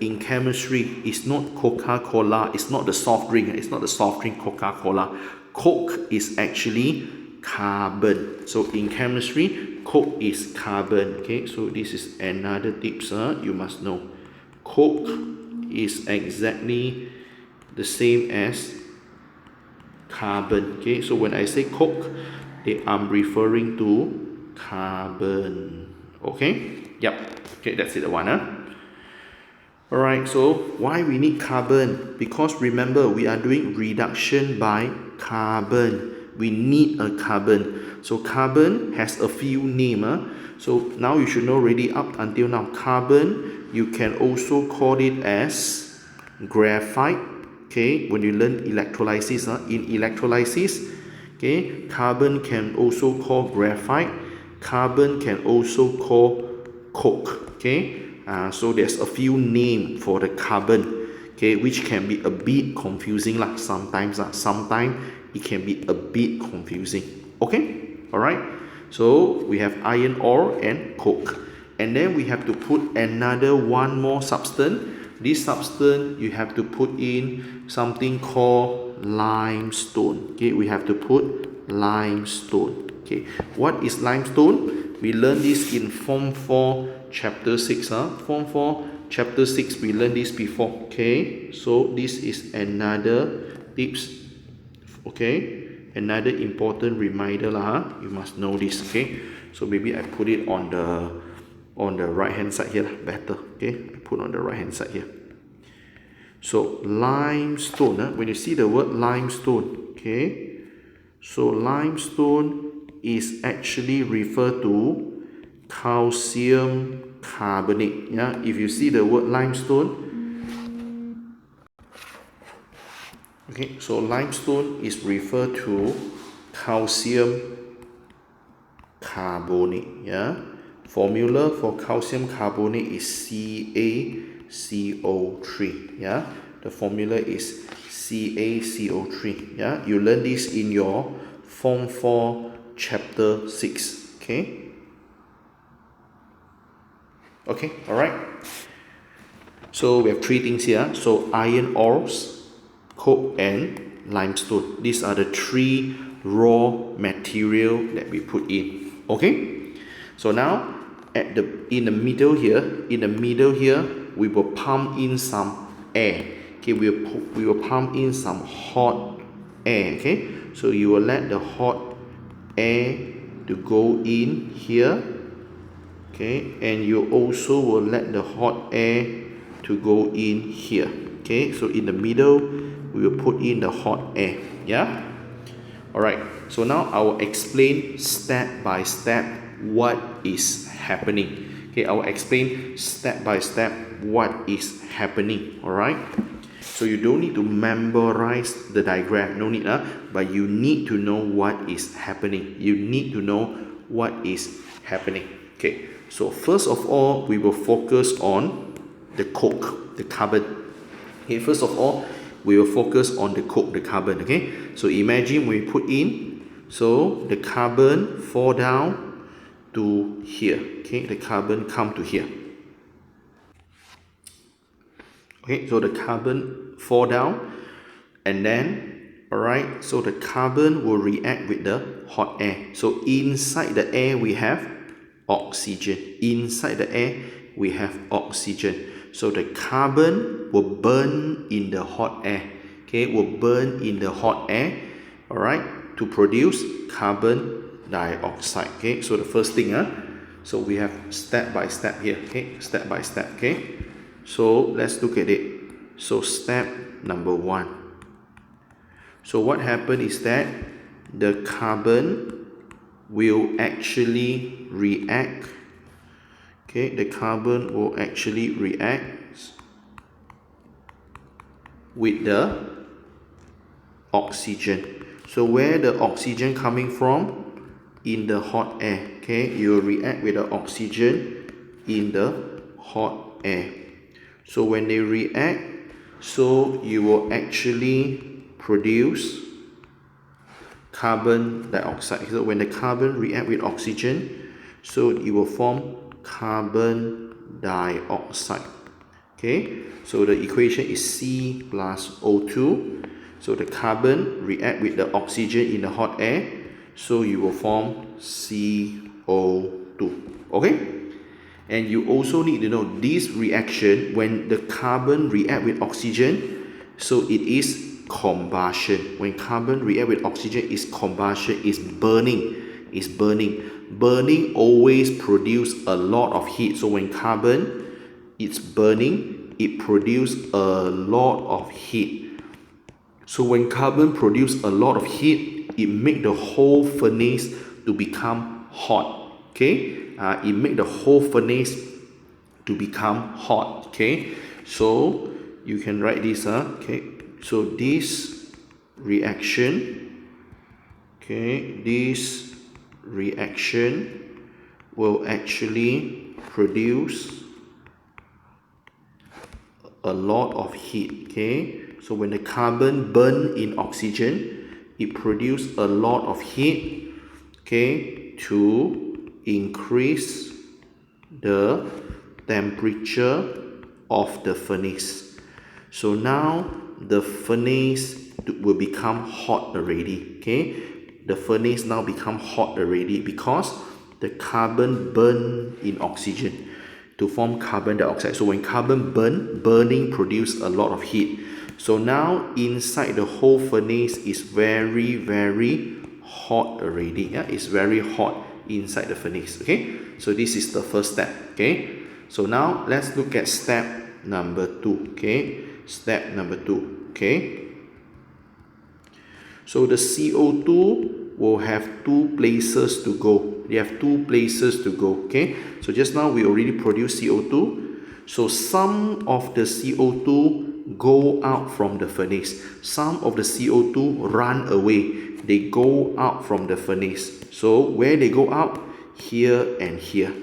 in chemistry is not Coca-Cola. It's not the soft drink. It's not the soft drink Coca-Cola. Coke is actually carbon. So in chemistry, coke is carbon. Okay, so this is another tips you must know. Coke is exactly the same as carbon. Okay, so when I say coke, I'm referring to carbon. Okay, yep. Okay, that's it, the one. Alright, so why we need carbon? Because remember, we are doing reduction by carbon. We need a carbon. So carbon has a few names. So now you should know already up until now. Carbon, you can also call it as graphite. Okay, when you learn electrolysis, in electrolysis, okay, carbon can also call graphite. Carbon can also call coke. Okay, so there's a few names for the carbon. Okay, which can be a bit confusing sometimes. Sometimes it can be a bit confusing. Okay, all right. So we have iron ore and coke, and then we have to put another one more substance. This substance you have to put in something called limestone. Okay, we have to put limestone. Okay, what is limestone? We learned this in Form 4 Chapter 6. Form 4 Chapter 6, we learned this before. Okay, so this is another tips. Okay, another important reminder lah. You must know this. Okay, so maybe I put it on the right hand side here, better. Okay, I put on the right hand side here. So limestone, when you see the word limestone, okay, so limestone is actually referred to calcium carbonate. Yeah, if you see the word limestone, okay, so limestone is referred to calcium carbonate. Yeah, formula for calcium carbonate is CaCO3. Yeah, the formula is CaCO3. Yeah, you learn this in your Form 4 Chapter 6. Okay, all right. So we have three things here. So iron ores, coke, and limestone. These are the three raw material that we put in. Okay, so now in the middle here, we will pump in some air. Okay, we will pump in some hot air. Okay, so you will let the hot air to go in here. Okay, and you also will let the hot air to go in here. Okay, so in the middle we will put in the hot air. Yeah, all right, so now I will explain step by step what is happening. Okay, I will explain step by step what is happening. All right, so you don't need to memorize the diagram, no need, but you need to know what is happening. You need to know what is happening. Okay, so first of all, we will focus on the coke, the carbon. Okay, first of all, we will focus on the coke, the carbon. Okay, so imagine we put in, so the carbon fall down to here. Okay, the carbon come to here. Okay, so the carbon fall down, and then, all right, so the carbon will react with the hot air. So inside the air we have oxygen. Inside the air we have oxygen. So the carbon will burn in the hot air. Okay, will burn in the hot air, all right, to produce carbon dioxide. Okay, so the first thing, so we have step by step here. Okay, step by step. Okay, so let's look at it. So step number 1. So what happened is that the carbon will actually react. Okay, the carbon will actually react with the oxygen. So where the oxygen coming from? In the hot air. Okay, you will react with the oxygen in the hot air. So when they react, so you will actually produce carbon dioxide. So when the carbon react with oxygen, so it will form carbon dioxide. Okay, so the equation is C plus O2. So the carbon react with the oxygen in the hot air, so you will form CO2. Okay, and you also need to know this reaction, when the carbon react with oxygen, so it is combustion. When carbon react with oxygen, is combustion, is burning, is burning. Burning always produce a lot of heat. So when carbon it's burning, it produce a lot of heat. So when carbon produce a lot of heat, it make the whole furnace to become hot. Okay, it make the whole furnace to become hot. Okay, so you can write this. Okay, so this reaction, okay, this reaction will actually produce a lot of heat. Okay, so when the carbon burn in oxygen, it produce a lot of heat, okay, to increase the temperature of the furnace. So now the furnace will become hot already. Okay, the furnace now become hot already because the carbon burn in oxygen to form carbon dioxide. So when carbon burning produce a lot of heat. So now inside the whole furnace is very hot already. Yeah, it's very hot inside the furnace. Okay, so this is the first step. Okay, so now let's look at step number 2. Okay, step number 2. Okay, so the CO2 will have 2 places to go. They have 2 places to go. Okay, so just now we already produced CO2. So some of the CO2 go out from the furnace. Some of the CO2 run away. They go out from the furnace. So where they go out? Here and here.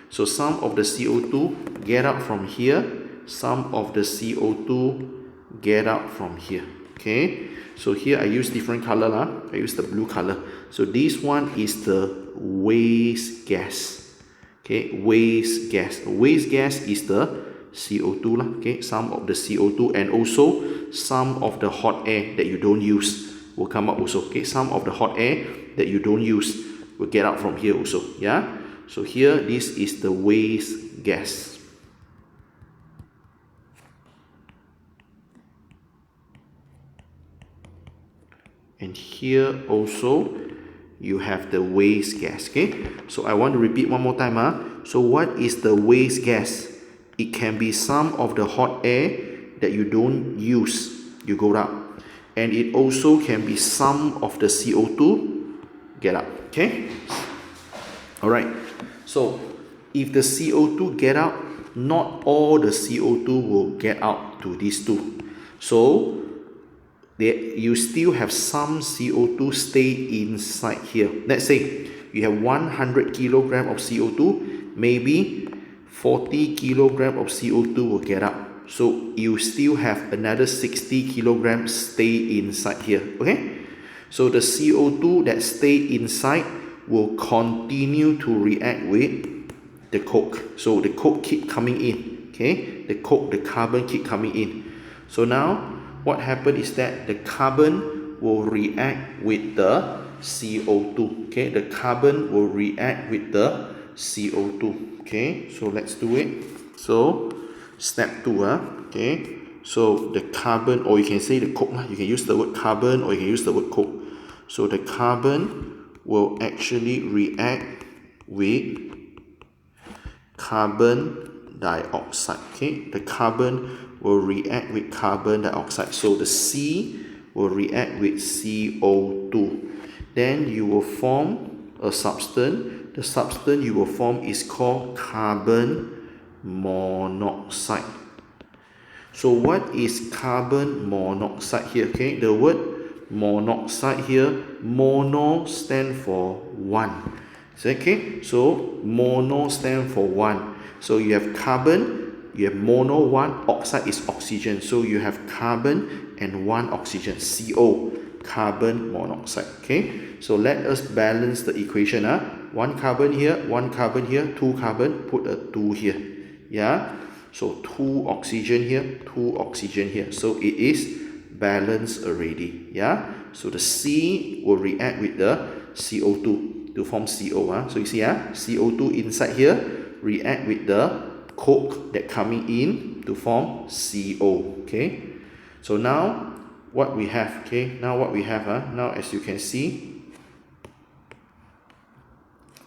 So some of the CO2 get out from here. Some of the CO2 get out from here. Okay, so here I use different color lah. I use the blue color. So this one is the waste gas. Okay, waste gas. Waste gas is the CO2 lah. Okay, some of the CO2 and also some of the hot air that you don't use will come up also. Okay, some of the hot air that you don't use will get out from here also. Yeah, so here this is the waste gas. And here also you have the waste gas. Okay, so I want to repeat one more time. So what is the waste gas? It can be some of the hot air that you don't use, you go out, and it also can be some of the CO2 get out. Okay, all right, so if the CO2 get out, not all the CO2 will get out to these two. So you still have some CO2 stay inside here. Let's say you have 100 kilogram of CO2, maybe 40 kilogram of CO2 will get out. So you still have another 60 kilograms stay inside here. Okay, so the CO2 that stay inside will continue to react with the coke. So the coke keep coming in. Okay, the carbon keep coming in. So now what happened is that the carbon will react with the CO2. Okay, the carbon will react with the CO2. Okay, so let's do it. So step 2. Okay, so the carbon, or you can say the coke. You can use the word carbon or you can use the word coke. So the carbon will actually react with carbon dioxide. Okay, the carbon will react with carbon dioxide. So the C will react with CO2. Then you will form a substance. The substance you will form is called carbon monoxide. So what is carbon monoxide here? Okay, the word monoxide here, mono stand for 1. So, okay, so mono stand for 1. So you have carbon, you have mono 1, oxide is oxygen. So you have carbon and 1 oxygen, CO, carbon monoxide. Okay, so let us balance the equation. 1 carbon here, 1 carbon here, 2 carbon, put a 2 here. Yeah, so 2 oxygen here, 2 oxygen here. So it is balanced already. Yeah, so the C will react with the CO2 to form CO. So you see, CO2 inside here react with the coke that coming in to form CO. Okay, so now what we have, now as you can see,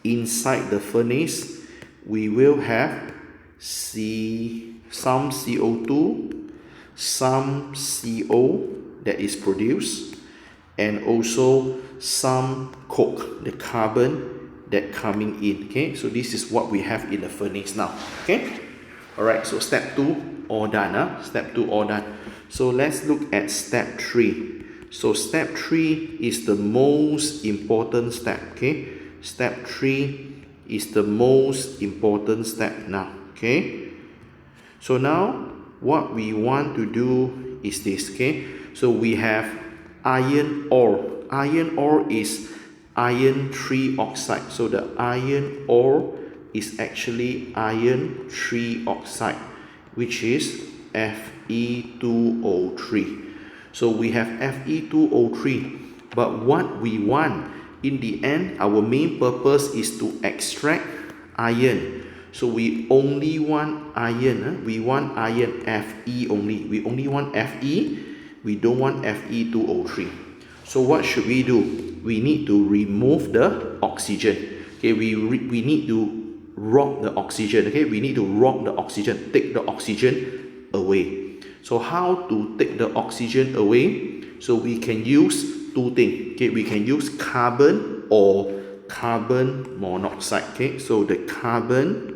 inside the furnace we will have some CO2, some CO that is produced, and also some coke, the carbon that coming in. Okay, so this is what we have in the furnace now. Okay, all right, so step 2 all done. Step 2 all done. So let's look at step 3. So step 3 is the most important step. Okay, step 3 is the most important step now. Okay, so now what we want to do is this. Okay, so we have iron ore. Iron ore is iron 3 oxide. So the iron ore is actually iron 3 oxide, which is Fe2O3. So we have Fe2O3, but what we want in the end, our main purpose is to extract iron. So we only want iron. We want iron Fe only. We only want Fe. We don't want Fe2O3. So what should we do? We need to remove the oxygen. Okay, we need to rob the oxygen. Okay, we need to rob the oxygen, take the oxygen away. So how to take the oxygen away? So we can use two things. Okay, we can use carbon or carbon monoxide. Okay, so the carbon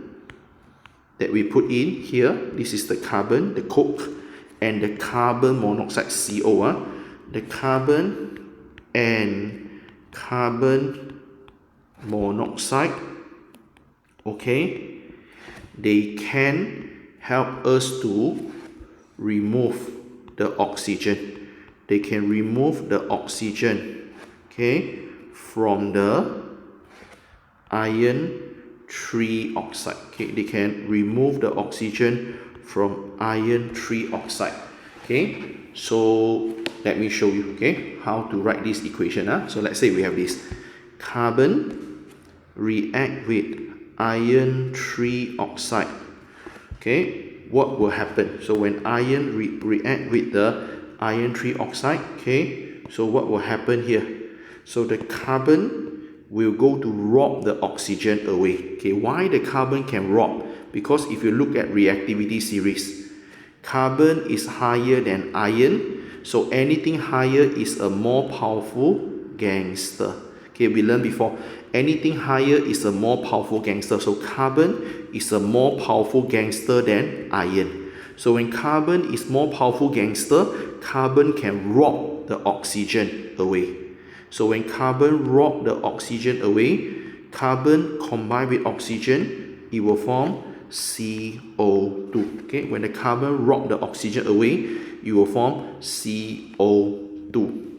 that we put in here, this is the carbon, the coke, and the carbon monoxide, CO. The carbon and carbon monoxide, okay, they can help us to remove the oxygen. They can remove the oxygen, okay, from the iron 3 oxide. Okay, they can remove the oxygen from iron 3 oxide. Okay, so let me show you, okay, how to write this equation. So let's say we have this carbon react with iron 3 oxide. Okay, what will happen? So when iron react with the iron 3 oxide, okay, so what will happen here? So the carbon will go to rob the oxygen away. Okay, why the carbon can rob? Because if you look at reactivity series, carbon is higher than iron, so anything higher is a more powerful gangster. Okay, we learned before, anything higher is a more powerful gangster. So carbon is a more powerful gangster than iron. So when carbon is more powerful gangster, carbon can rob the oxygen away. So when carbon rob the oxygen away, carbon combined with oxygen, it will form CO2. Okay, when the carbon rob the oxygen away, you will form CO2.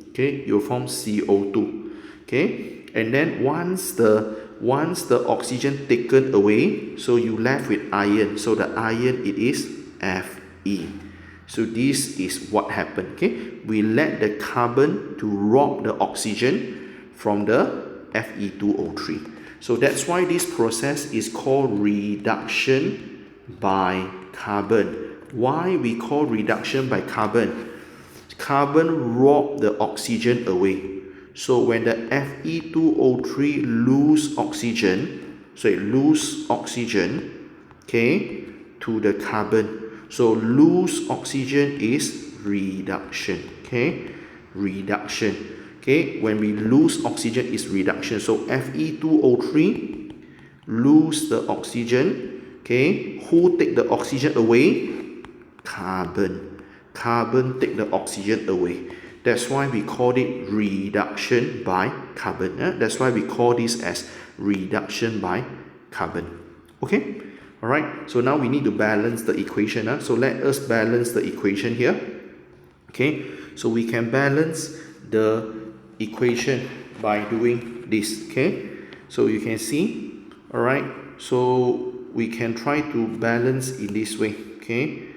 Okay, you will form CO2. Okay, and then once the oxygen taken away, so you left with iron. So the iron, it is Fe. So this is what happened. Okay, we let the carbon to rob the oxygen from the Fe2O3. So that's why this process is called reduction by carbon. Why we call reduction by carbon? Carbon rob the oxygen away. So when the Fe2O3 lose oxygen, so it lose oxygen, okay, to the carbon. So lose oxygen is reduction. Okay, reduction. Okay, when we lose oxygen is reduction. So Fe2O3 lose the oxygen. Okay, who take the oxygen away? Carbon. Carbon take the oxygen away. That's why we call it reduction by carbon. That's why we call this as reduction by carbon. Okay, all right. So now we need to balance the equation. So let us balance the equation here. Okay, so we can balance the equation by doing this. Okay, so you can see, all right, so we can try to balance in this way. Okay,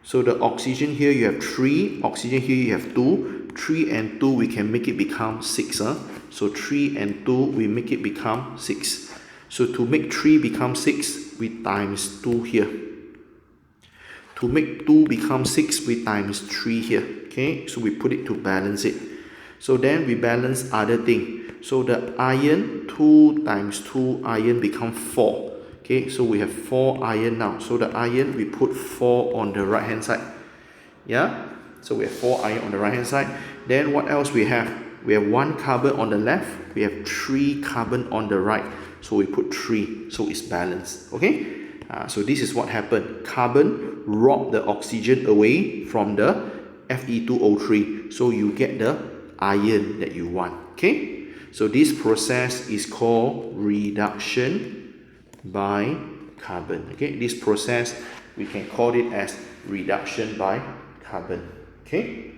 so the oxygen here you have 3, oxygen here you have 2. 3 and 2 we can make it become 6. So 3 and 2 we make it become 6. So to make 3 become 6, we times 2 here. To make 2 become 6, we times 3 here. Okay, so we put it to balance it. So then we balance other thing. So the iron, 2 times 2 iron become 4. Okay, so we have 4 iron now. So the iron, we put 4 on the right hand side. Yeah, so we have 4 iron on the right hand side. Then what else we have? We have 1 carbon on the left. We have 3 carbon on the right. So we put 3. So it's balanced. Okay, so this is what happened. Carbon robbed the oxygen away from the Fe2O3. So you get the iron that you want. Okay, so this process is called reduction by carbon. Okay, this process we can call it as reduction by carbon. Okay,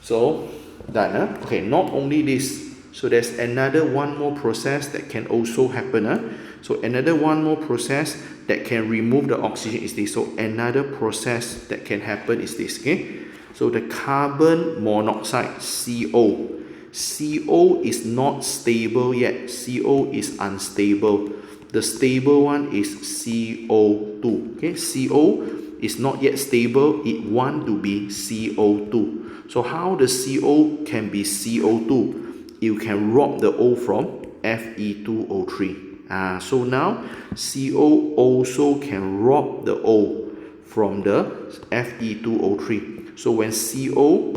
so done. Okay, not only this, so there's another one more process that can also happen. So another one more process that can remove the oxygen is this. So another process that can happen is this. Okay, so the carbon monoxide, CO, CO is not stable yet. CO is unstable. The stable one is CO2. Okay, CO is not yet stable. It want to be CO2. So how the CO can be CO2? You can rob the O from Fe2O3. So now CO also can rob the O from the Fe2O3. So when CO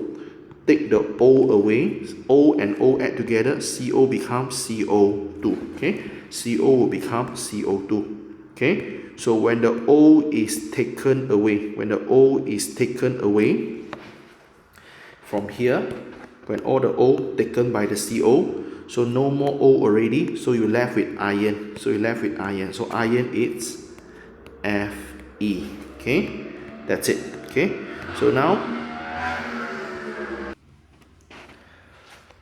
take the O away, O and O add together, CO becomes CO2. Okay, CO will become CO2. Okay, so when the O is taken away, from here, when all the O taken by the CO, so no more O already, so you're left with iron. So iron is Fe. Okay, that's it. Okay, so now,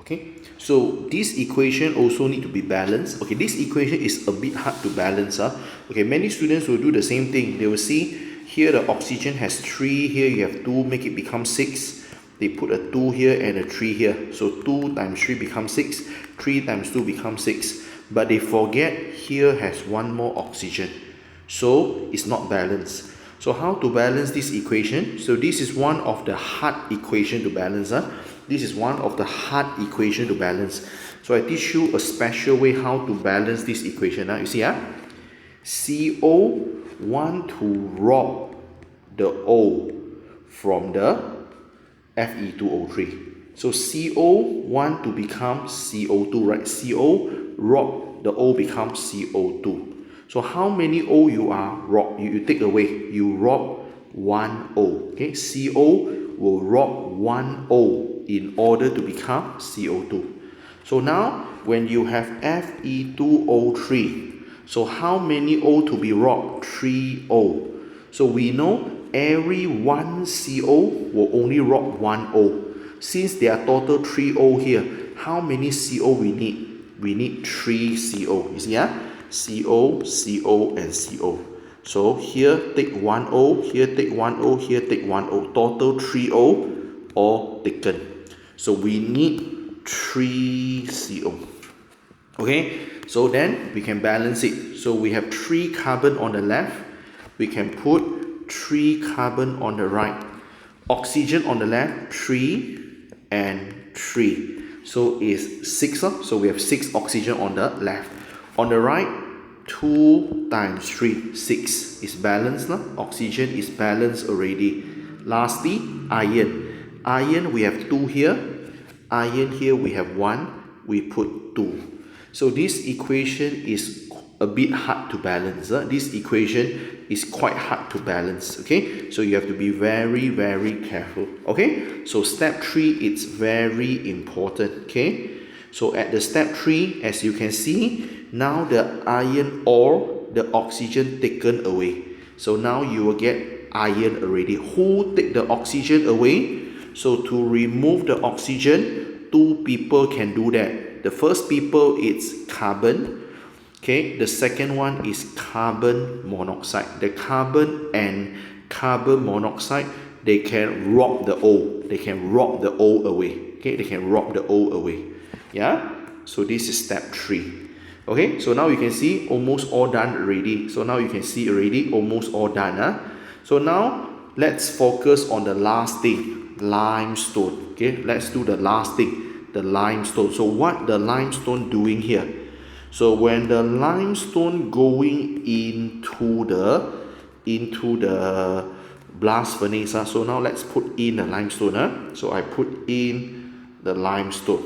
okay, so this equation also need to be balanced. Okay, this equation is a bit hard to balance. Okay, many students will do the same thing. They will see here the oxygen has 3, here you have 2, make it become 6. They put a 2 here and a 3 here. So 2 times 3 becomes 6, 3 times 2 becomes 6. But they forget here has 1 more oxygen. So it's not balanced. So how to balance this equation? So this is one of the hard equation to balance. This is one of the hard equation to balance. So I teach you a special way how to balance this equation. You see, CO want to rob the O from the Fe2O3. So CO want to become CO2, right? CO rob the O becomes CO2. So how many O you are rob? You take away. You rob 1 O. Okay, CO will rob 1 O in order to become CO2. So now when you have Fe2O3, so how many O to be robbed? 3 O. So we know every 1 CO will only rob 1 O. Since there are total 3 O here, how many CO we need? We need 3 CO. You see, CO, CO, and CO. So here take 1 O, here take 1 O, here take 1 O. Total 3 O all taken. So we need 3 CO. Okay, so then we can balance it. So we have 3 carbon on the left. We can put 3 carbon on the right. Oxygen on the left, 3 and 3. So is 6. So we have 6 oxygen on the left. On the right, 2 times 3, 6 is balanced. Oxygen is balanced already. Lastly, iron. Iron we have 2 here. Iron here we have 1. We put 2. So this equation is a bit hard to balance. This equation is quite hard to balance. Okay, so you have to be very, very careful. Okay, so step 3 it's very important. Okay, so at the step 3, as you can see, now the iron or the oxygen taken away. So now you will get iron already. Who take the oxygen away? So to remove the oxygen, 2 people can do that. The first people is carbon. Okay, the second one is carbon monoxide. The carbon and carbon monoxide, they can rob the O. They can rob the O away. Okay, they can rob the O away. Yeah, so this is step 3. Okay, so now you can see almost all done already. So now you can see already almost all done. So now let's focus on the last thing, limestone. Okay, let's do the last thing, the limestone. So what the limestone doing here? So when the limestone going into the blast furnace, so now let's put in the limestone. So I put in the limestone.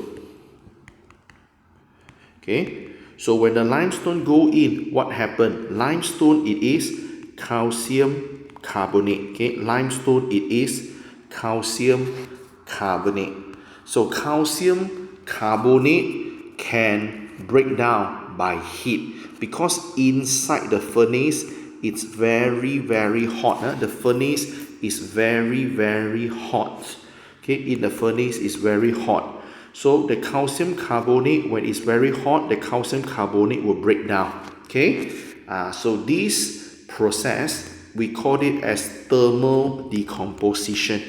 Okay, so when the limestone go in, what happened? Limestone it is calcium carbonate. Okay, limestone it is calcium carbonate. So calcium carbonate can break down by heat, because inside the furnace it's very, very hot. The furnace is very, very hot. Okay, in the furnace is very hot. So the calcium carbonate, when it's very hot, the calcium carbonate will break down. Okay, so this process we call it as thermal decomposition.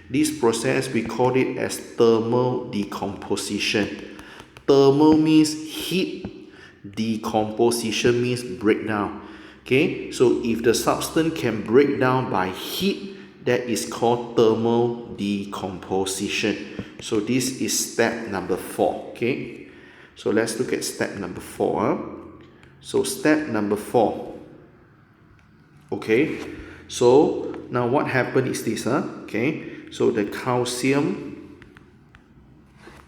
This process we call it as thermal decomposition. Thermal means heat, decomposition means breakdown. Okay, so if the substance can break down by heat, that is called thermal decomposition. So this is step number 4. Okay, so let's look at step number 4. So step number 4. Okay, so now what happened is this. Okay, so the calcium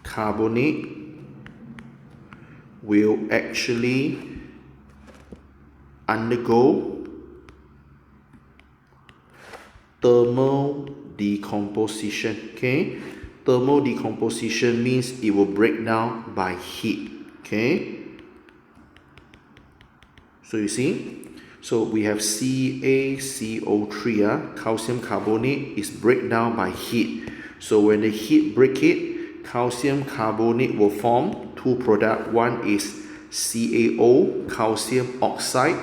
carbonate will actually undergo thermal decomposition. Okay, thermal decomposition means it will break down by heat. Okay, so you see, so we have CaCO3, calcium carbonate is break down by heat. So when the heat break it, calcium carbonate will form two products. One is CaO, calcium oxide.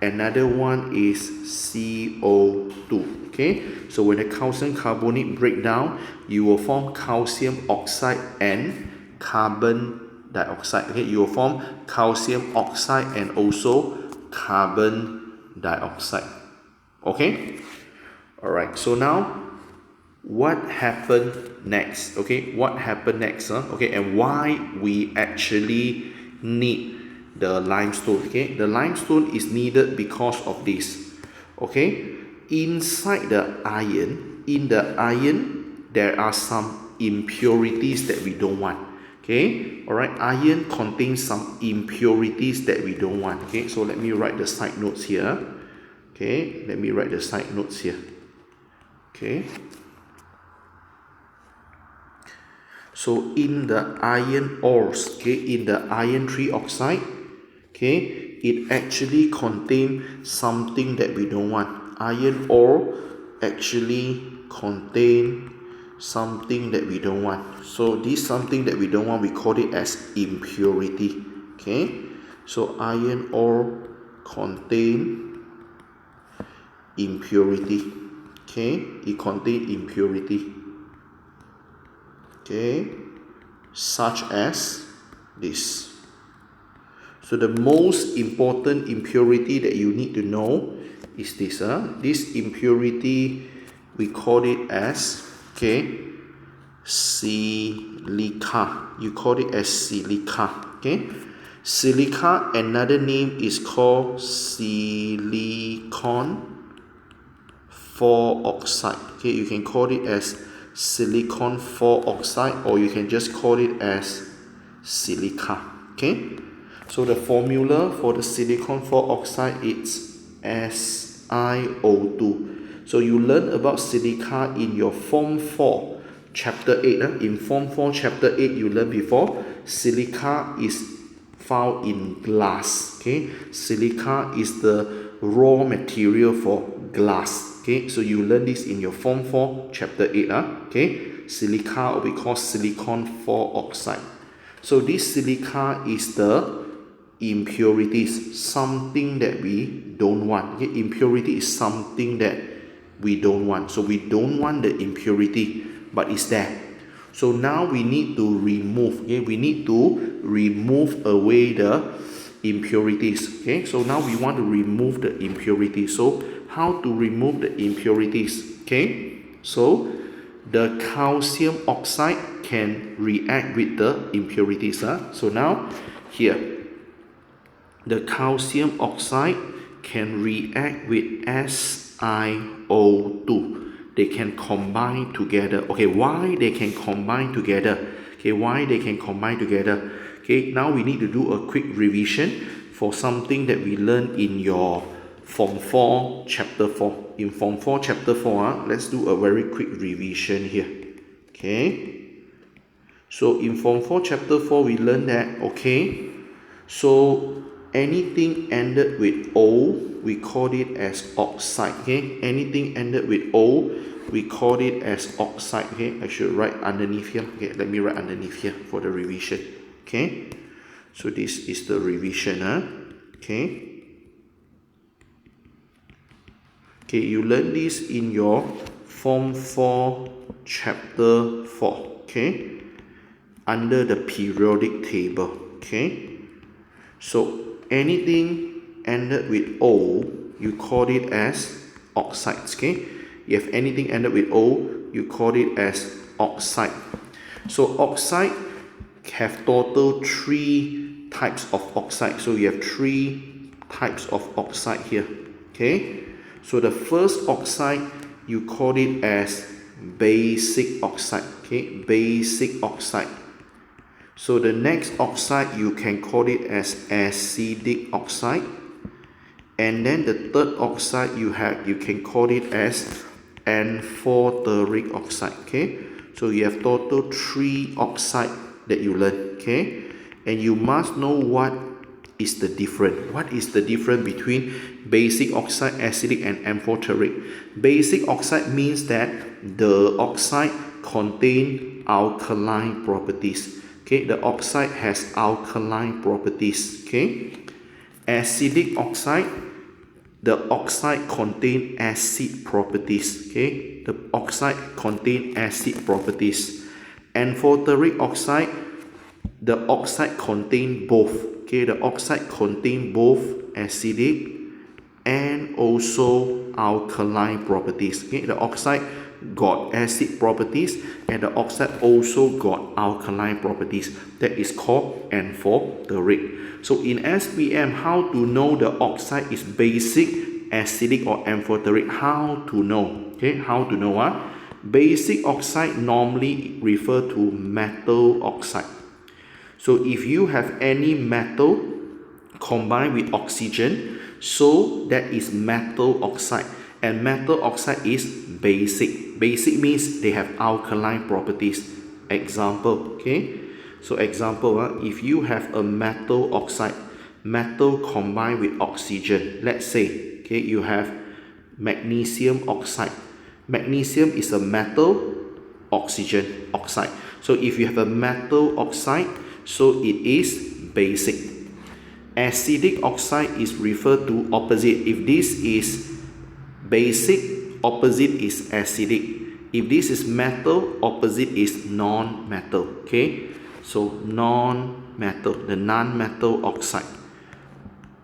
Another one is CO2. Okay, so when the calcium carbonate break down, you will form calcium oxide and carbon dioxide. Okay, you will form calcium oxide and also carbon dioxide. Okay, all right, so now what happened next? Okay, what happened next? Okay, and why we actually need the limestone? Okay, the limestone is needed because of this. Okay, inside the iron, in the iron there are some impurities that we don't want. Okay, all right, iron contains some impurities that we don't want. Okay, so let me write the side notes here. Okay, let me write the side notes here. Okay, so in the iron ores, okay, in the iron trioxide, okay, it actually contains something that we don't want. Iron ore actually contain something that we don't want. So this something that we don't want, we call it as impurity. Okay, so iron ore contain impurity. Okay, it contain impurity. Okay, such as this. So the most important impurity that you need to know is this. This impurity we call it as, okay, silica. You call it as silica. Okay, silica, another name is called silicon 4 oxide. Okay, you can call it as silicon 4 oxide, or you can just call it as silica. Okay, so the formula for the silicon 4 oxide is SiO2. So you learn about silica in your form 4 chapter 8. In form 4 chapter 8 you learned before, silica is found in glass. Okay, silica is the raw material for glass. Okay, so you learn this in your form 4 chapter 8. Okay, silica, or we call silicon 4 oxide. So this silica is the impurities, something that we don't want. Okay, impurity is something that we don't want. So we don't want the impurity, but it's there. So now we need to remove. Okay, we need to remove away the impurities. Okay, so now we want to remove the impurities. So how to remove the impurities? Okay, so the calcium oxide can react with the impurities. So now here, the calcium oxide can react with SiO2. They can combine together. Okay, why they can combine together? Okay, why they can combine together? Okay, now we need to do a quick revision for something that we learned in your Form 4 Chapter 4. In Form 4 Chapter 4, let's do a very quick revision here. Okay, so in Form 4 Chapter 4 we learned that, okay, so anything ended with O, we call it as oxide. Okay, anything ended with O, we call it as oxide. Okay, I should write underneath here. Okay, let me write underneath here for the revision. Okay, so this is the revision. Okay, okay, you learn this in your Form 4 chapter 4, okay, under the periodic table, okay. So anything ended with O, you call it as oxides, okay. If anything ended with O, you call it as oxide. So oxide have total 3 types of oxide. So you have 3 types of oxide here, okay. So the first oxide, you call it as basic oxide, okay, basic oxide. So the next oxide, you can call it as acidic oxide. And then the third oxide you can call it as amphoteric oxide, okay. So you have total 3 oxide that you learn, okay. And you must know what is the difference. What is the difference between basic oxide, acidic, and amphoteric? Basic oxide means that the oxide contain alkaline properties, okay. The oxide has alkaline properties, okay. Acidic oxide, the oxide contain acid properties, okay. The oxide contain acid properties. Amphoteric oxide, the oxide contain both, okay. The oxide contain both acidic and also alkaline properties, okay. The oxide got acid properties and the oxide also got alkaline properties. That is called amphoteric. So in SPM, how to know the oxide is basic, acidic, or amphoteric? How to know? Okay, how to know? Basic oxide normally refer to metal oxide. So if you have any metal combined with oxygen, so that is metal oxide. And metal oxide is basic. Basic means they have alkaline properties. Example, okay. So example, if you have a metal oxide, metal combined with oxygen, let's say, okay, you have magnesium oxide. Magnesium is a metal, oxygen oxide. So if you have a metal oxide, so it is basic. Acidic oxide is referred to opposite. If this is basic, opposite is acidic. If this is metal, opposite is non-metal, okay. So non-metal, the non-metal oxide.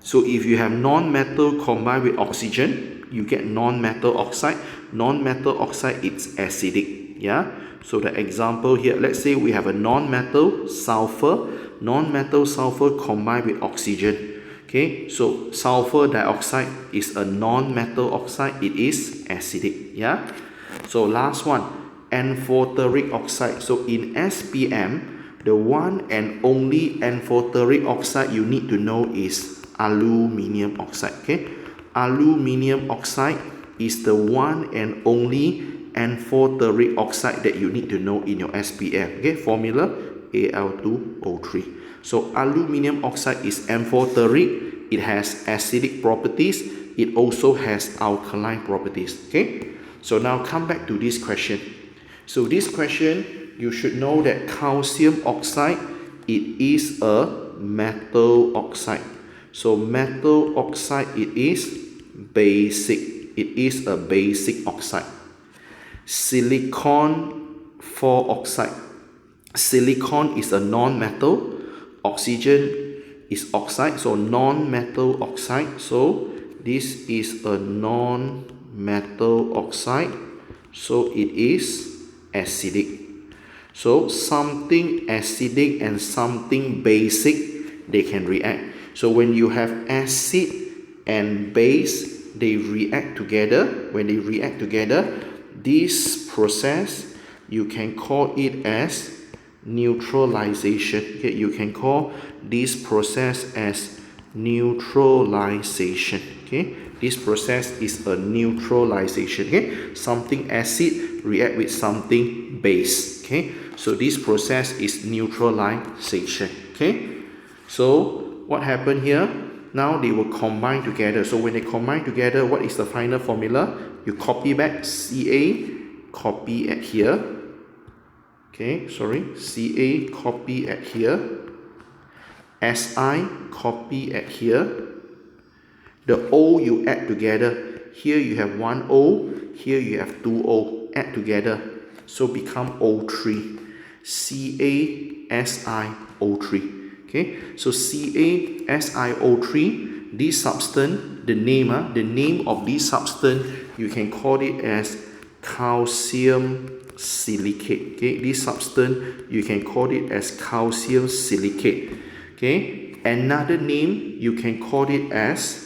So if you have non-metal combined with oxygen, you get non-metal oxide. Non-metal oxide, it's acidic, yeah. So the example here, let's say we have a non-metal sulfur. Non-metal sulfur combined with oxygen, okay. So sulfur dioxide is a non-metal oxide. It is acidic, yeah. So last one, amphoteric oxide. So in SPM, the one and only amphoteric oxide you need to know is aluminium oxide, okay. Aluminium oxide is the one and only amphoteric oxide that you need to know in your SPM, okay. Formula Al2O3. So aluminium oxide is amphoteric. It has acidic properties. It also has alkaline properties, okay. So now come back to this question. So this question, you should know that calcium oxide, it is a metal oxide. So metal oxide, it is basic. It is a basic oxide. Silicon 4 oxide. Silicon is a non-metal. Oxygen is oxide, so non-metal oxide. So this is a non-metal oxide. So it is acidic. So something acidic and something basic, they can react. So when you have acid and base, they react together. When they react together, this process, you can call it as neutralization, okay. You can call this process as neutralization, okay. This process is a neutralization, okay. Something acid react with something base, okay. So this process is neutralization, okay. So what happened here? Now they will combine together. So when they combine together, what is the final formula? You copy back Ca, copy at here, okay, sorry, Ca copy at here, Si copy at here. The O you add together. Here you have one O, here you have two O. Add together. so become O3, CaSiO3. Okay, so CaSiO3, this substance, the name of this substance, you can call it as calcium silicate. Okay, this substance you can call it as calcium silicate. Okay, another name you can call it as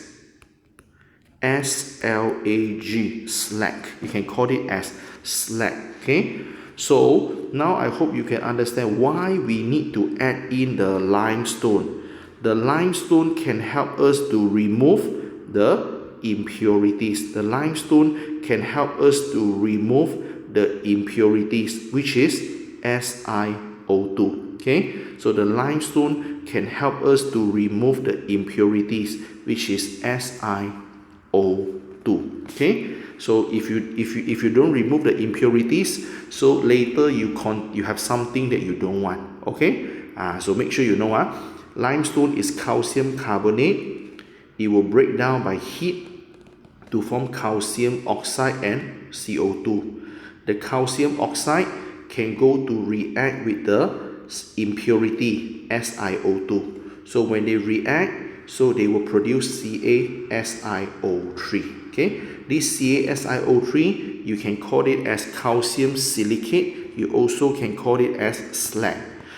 SLAG, slag. You can call it as slag. Okay, so now I hope you can understand why we need to add in the limestone. The limestone can help us to remove the impurities. The limestone can help us to remove the impurities, which is SiO2. Okay, so the limestone can help us to remove the impurities, which is SiO2. Okay, so if you don't remove the impurities, so later you have something that you don't want. Okay, so make sure you know limestone is calcium carbonate. It will break down by heat to form calcium oxide and CO2. The calcium oxide can go to react with the impurity SiO2. So when they react, so they will produce CaSiO3. Okay, this CaSiO3 you can call it as calcium silicate. You also can call it as slag.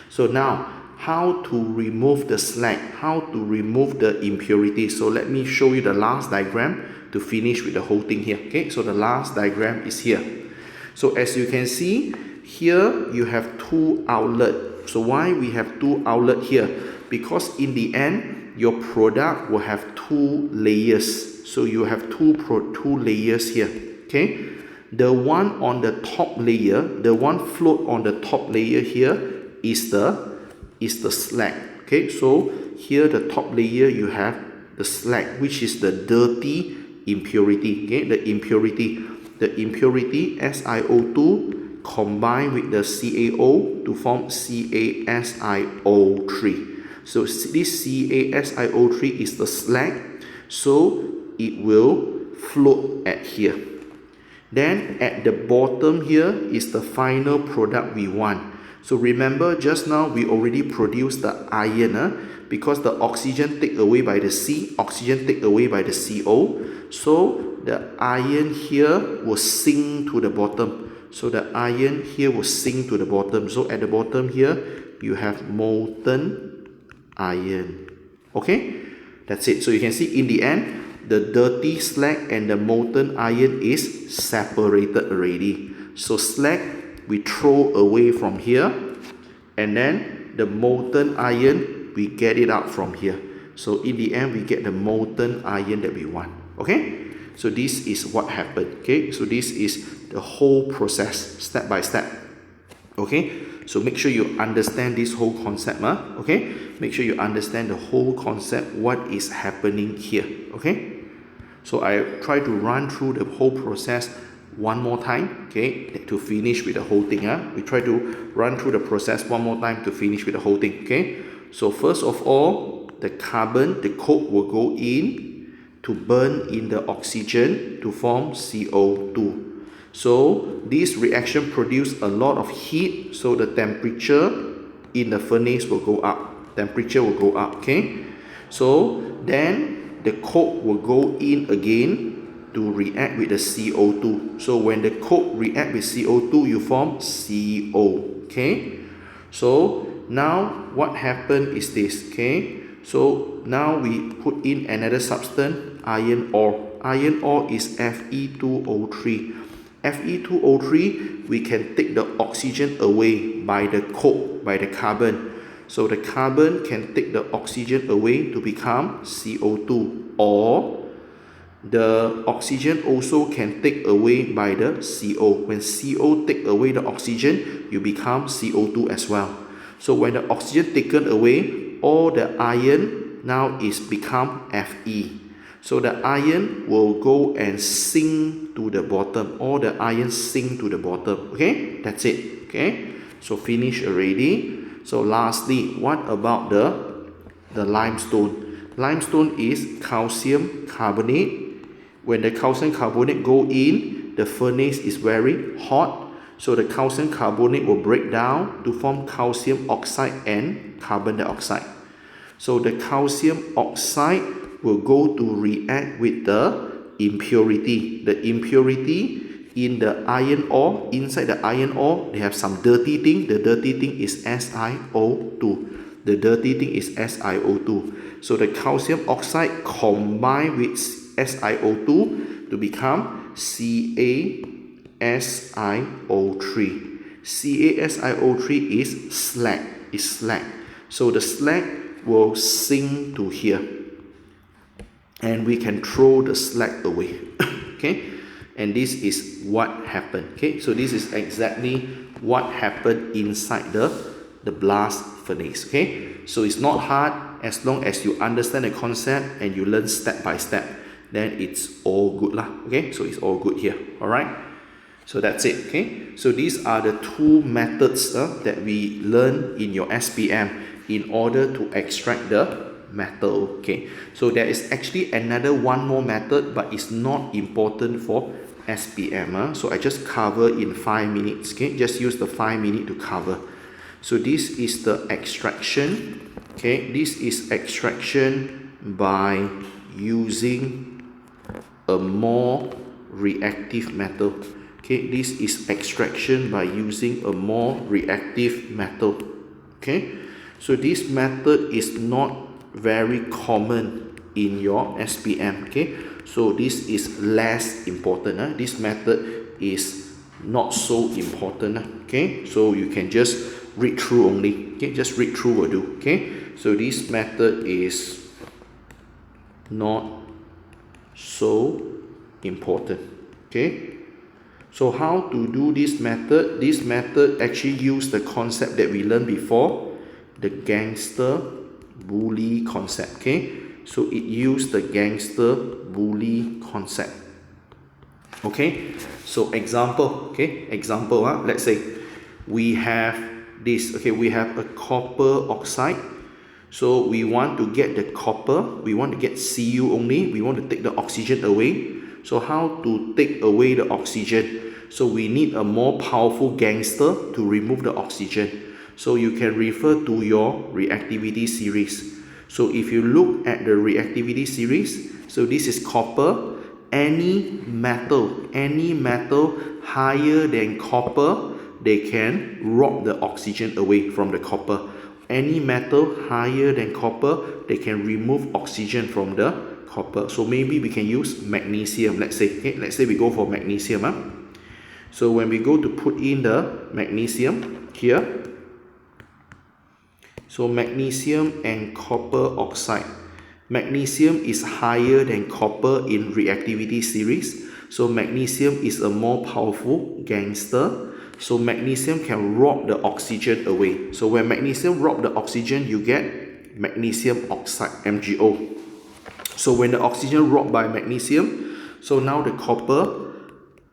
So now, how to remove the slag? How to remove the impurities? So let me show you the last diagram to finish with the whole thing here. Okay, so the last diagram is here. So as you can see, here you have two outlets. So why we have two outlets here? Because in the end, your product will have two layers. So you have two layers here. Okay, the one on the top layer, the one float on the top layer here is the slag. Okay, so here the top layer you have the slag, which is the dirty impurity. Okay, the impurity SiO2 combined with the CaO to form CaSiO3. So this CaSiO3 is the slag, so it will float at here. Then at the bottom here is the final product we want. So remember, just now we already produced the iron, because the oxygen take away by the C, oxygen take away by the CO. So the iron here will sink to the bottom. So the iron here will sink to the bottom. So at the bottom here, you have molten iron. Okay, that's it. So you can see in the end, the dirty slag and the molten iron is separated already. So slag we throw away from here, and then the molten iron we get it out from here. So in the end we get the molten iron that we want. Okay, so this is what happened. Okay, so this is the whole process step by step. Okay, so make sure you understand this whole concept. Okay, make sure you understand the whole concept, what is happening here. Okay, so I try to run through the whole process one more time, okay, to finish with the whole thing. We try to run through the process one more time to finish with the whole thing. Okay, so first of all, the carbon, the coke will go in to burn in the oxygen to form CO2. So this reaction produce a lot of heat, so the temperature in the furnace will go up. Temperature will go up. Okay, so then the coke will go in again to react with the CO2. So when the coke react with CO2, you form CO. Okay, so now what happened is this. Okay, so now we put in another substance, iron ore. Iron ore is Fe2O3. Fe2O3, we can take the oxygen away by the coke, by the carbon. So the carbon can take the oxygen away to become CO2, or the oxygen also can take away by the CO. When CO take away the oxygen, you become CO2 as well. So when the oxygen taken away, all the iron now is become Fe. So the iron will go and sink to the bottom. All the iron sink to the bottom. Okay, that's it. Okay, so finish already. So lastly, what about the limestone? Limestone is calcium carbonate. When the calcium carbonate go in, the furnace is very hot. So the calcium carbonate will break down to form calcium oxide and carbon dioxide. So the calcium oxide will go to react with the impurity. The impurity in the iron ore, inside the iron ore, they have some dirty thing. The dirty thing is SiO2. The dirty thing is SiO2. So the calcium oxide combine with SiO2 to become CaSiO3. CaSiO3 is slag. So the slag will sink to here, and we can throw the slag away. Okay, and this is what happened. Okay, so this is exactly what happened inside the blast furnace. Okay, so it's not hard as long as you understand the concept and you learn step by step, then it's all good lah. Okay, so it's all good here. All right, so that's it. Okay, so these are the two methods that we learn in your SPM in order to extract the metal. Okay, so there is actually another one more method, but it's not important for SPM. So I just cover in 5 minutes. Okay, just use the 5 minutes to cover. So this is the extraction. Okay, this is extraction by using a more reactive metal. Okay, this is extraction by using a more reactive metal. Okay, so this method is not very common in your SPM. Okay, so this is less important. This method is not so important. Okay, so you can just read through only. Okay, just read through will do. Okay, so this method is not so important. Okay, so how to do this method? This method actually use the concept that we learned before, the gangster bully concept. Okay, so it used the gangster bully concept. Okay, so example. Okay, example. Let's say we have this. Okay, we have a copper oxide. So we want to get the copper, we want to get Cu only, we want to take the oxygen away. So how to take away the oxygen? So we need a more powerful gangster to remove the oxygen. So you can refer to your reactivity series. So if you look at the reactivity series, so this is copper. Any metal higher than copper, they can rob the oxygen away from the copper. Any metal higher than copper, they can remove oxygen from the copper. So maybe we can use magnesium. Let's say, okay, let's say we go for magnesium. So when we go to put in the magnesium here, so magnesium and copper oxide. Magnesium is higher than copper in reactivity series. So magnesium is a more powerful gangster. So magnesium can rob the oxygen away. So when magnesium rob the oxygen, you get magnesium oxide, MgO. So when the oxygen robbed by magnesium, so now the copper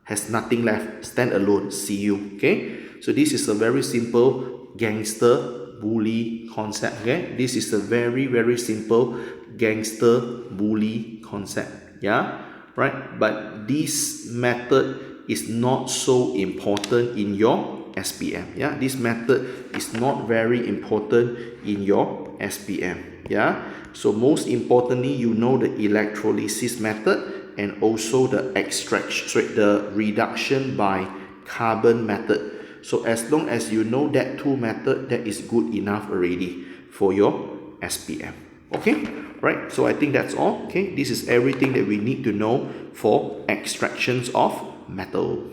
has nothing left, stand alone, Cu. Okay, so this is a very simple gangster bully concept. Okay, this is a very simple gangster bully concept. Yeah, right. But this method is not so important in your SPM. Yeah, this method is not very important in your SPM. Yeah, so most importantly, you know the electrolysis method and also the extraction, the reduction by carbon method. So as long as you know that two method, that is good enough already for your SPM. Okay, right, so I think that's all. Okay, this is everything that we need to know for extractions of metal.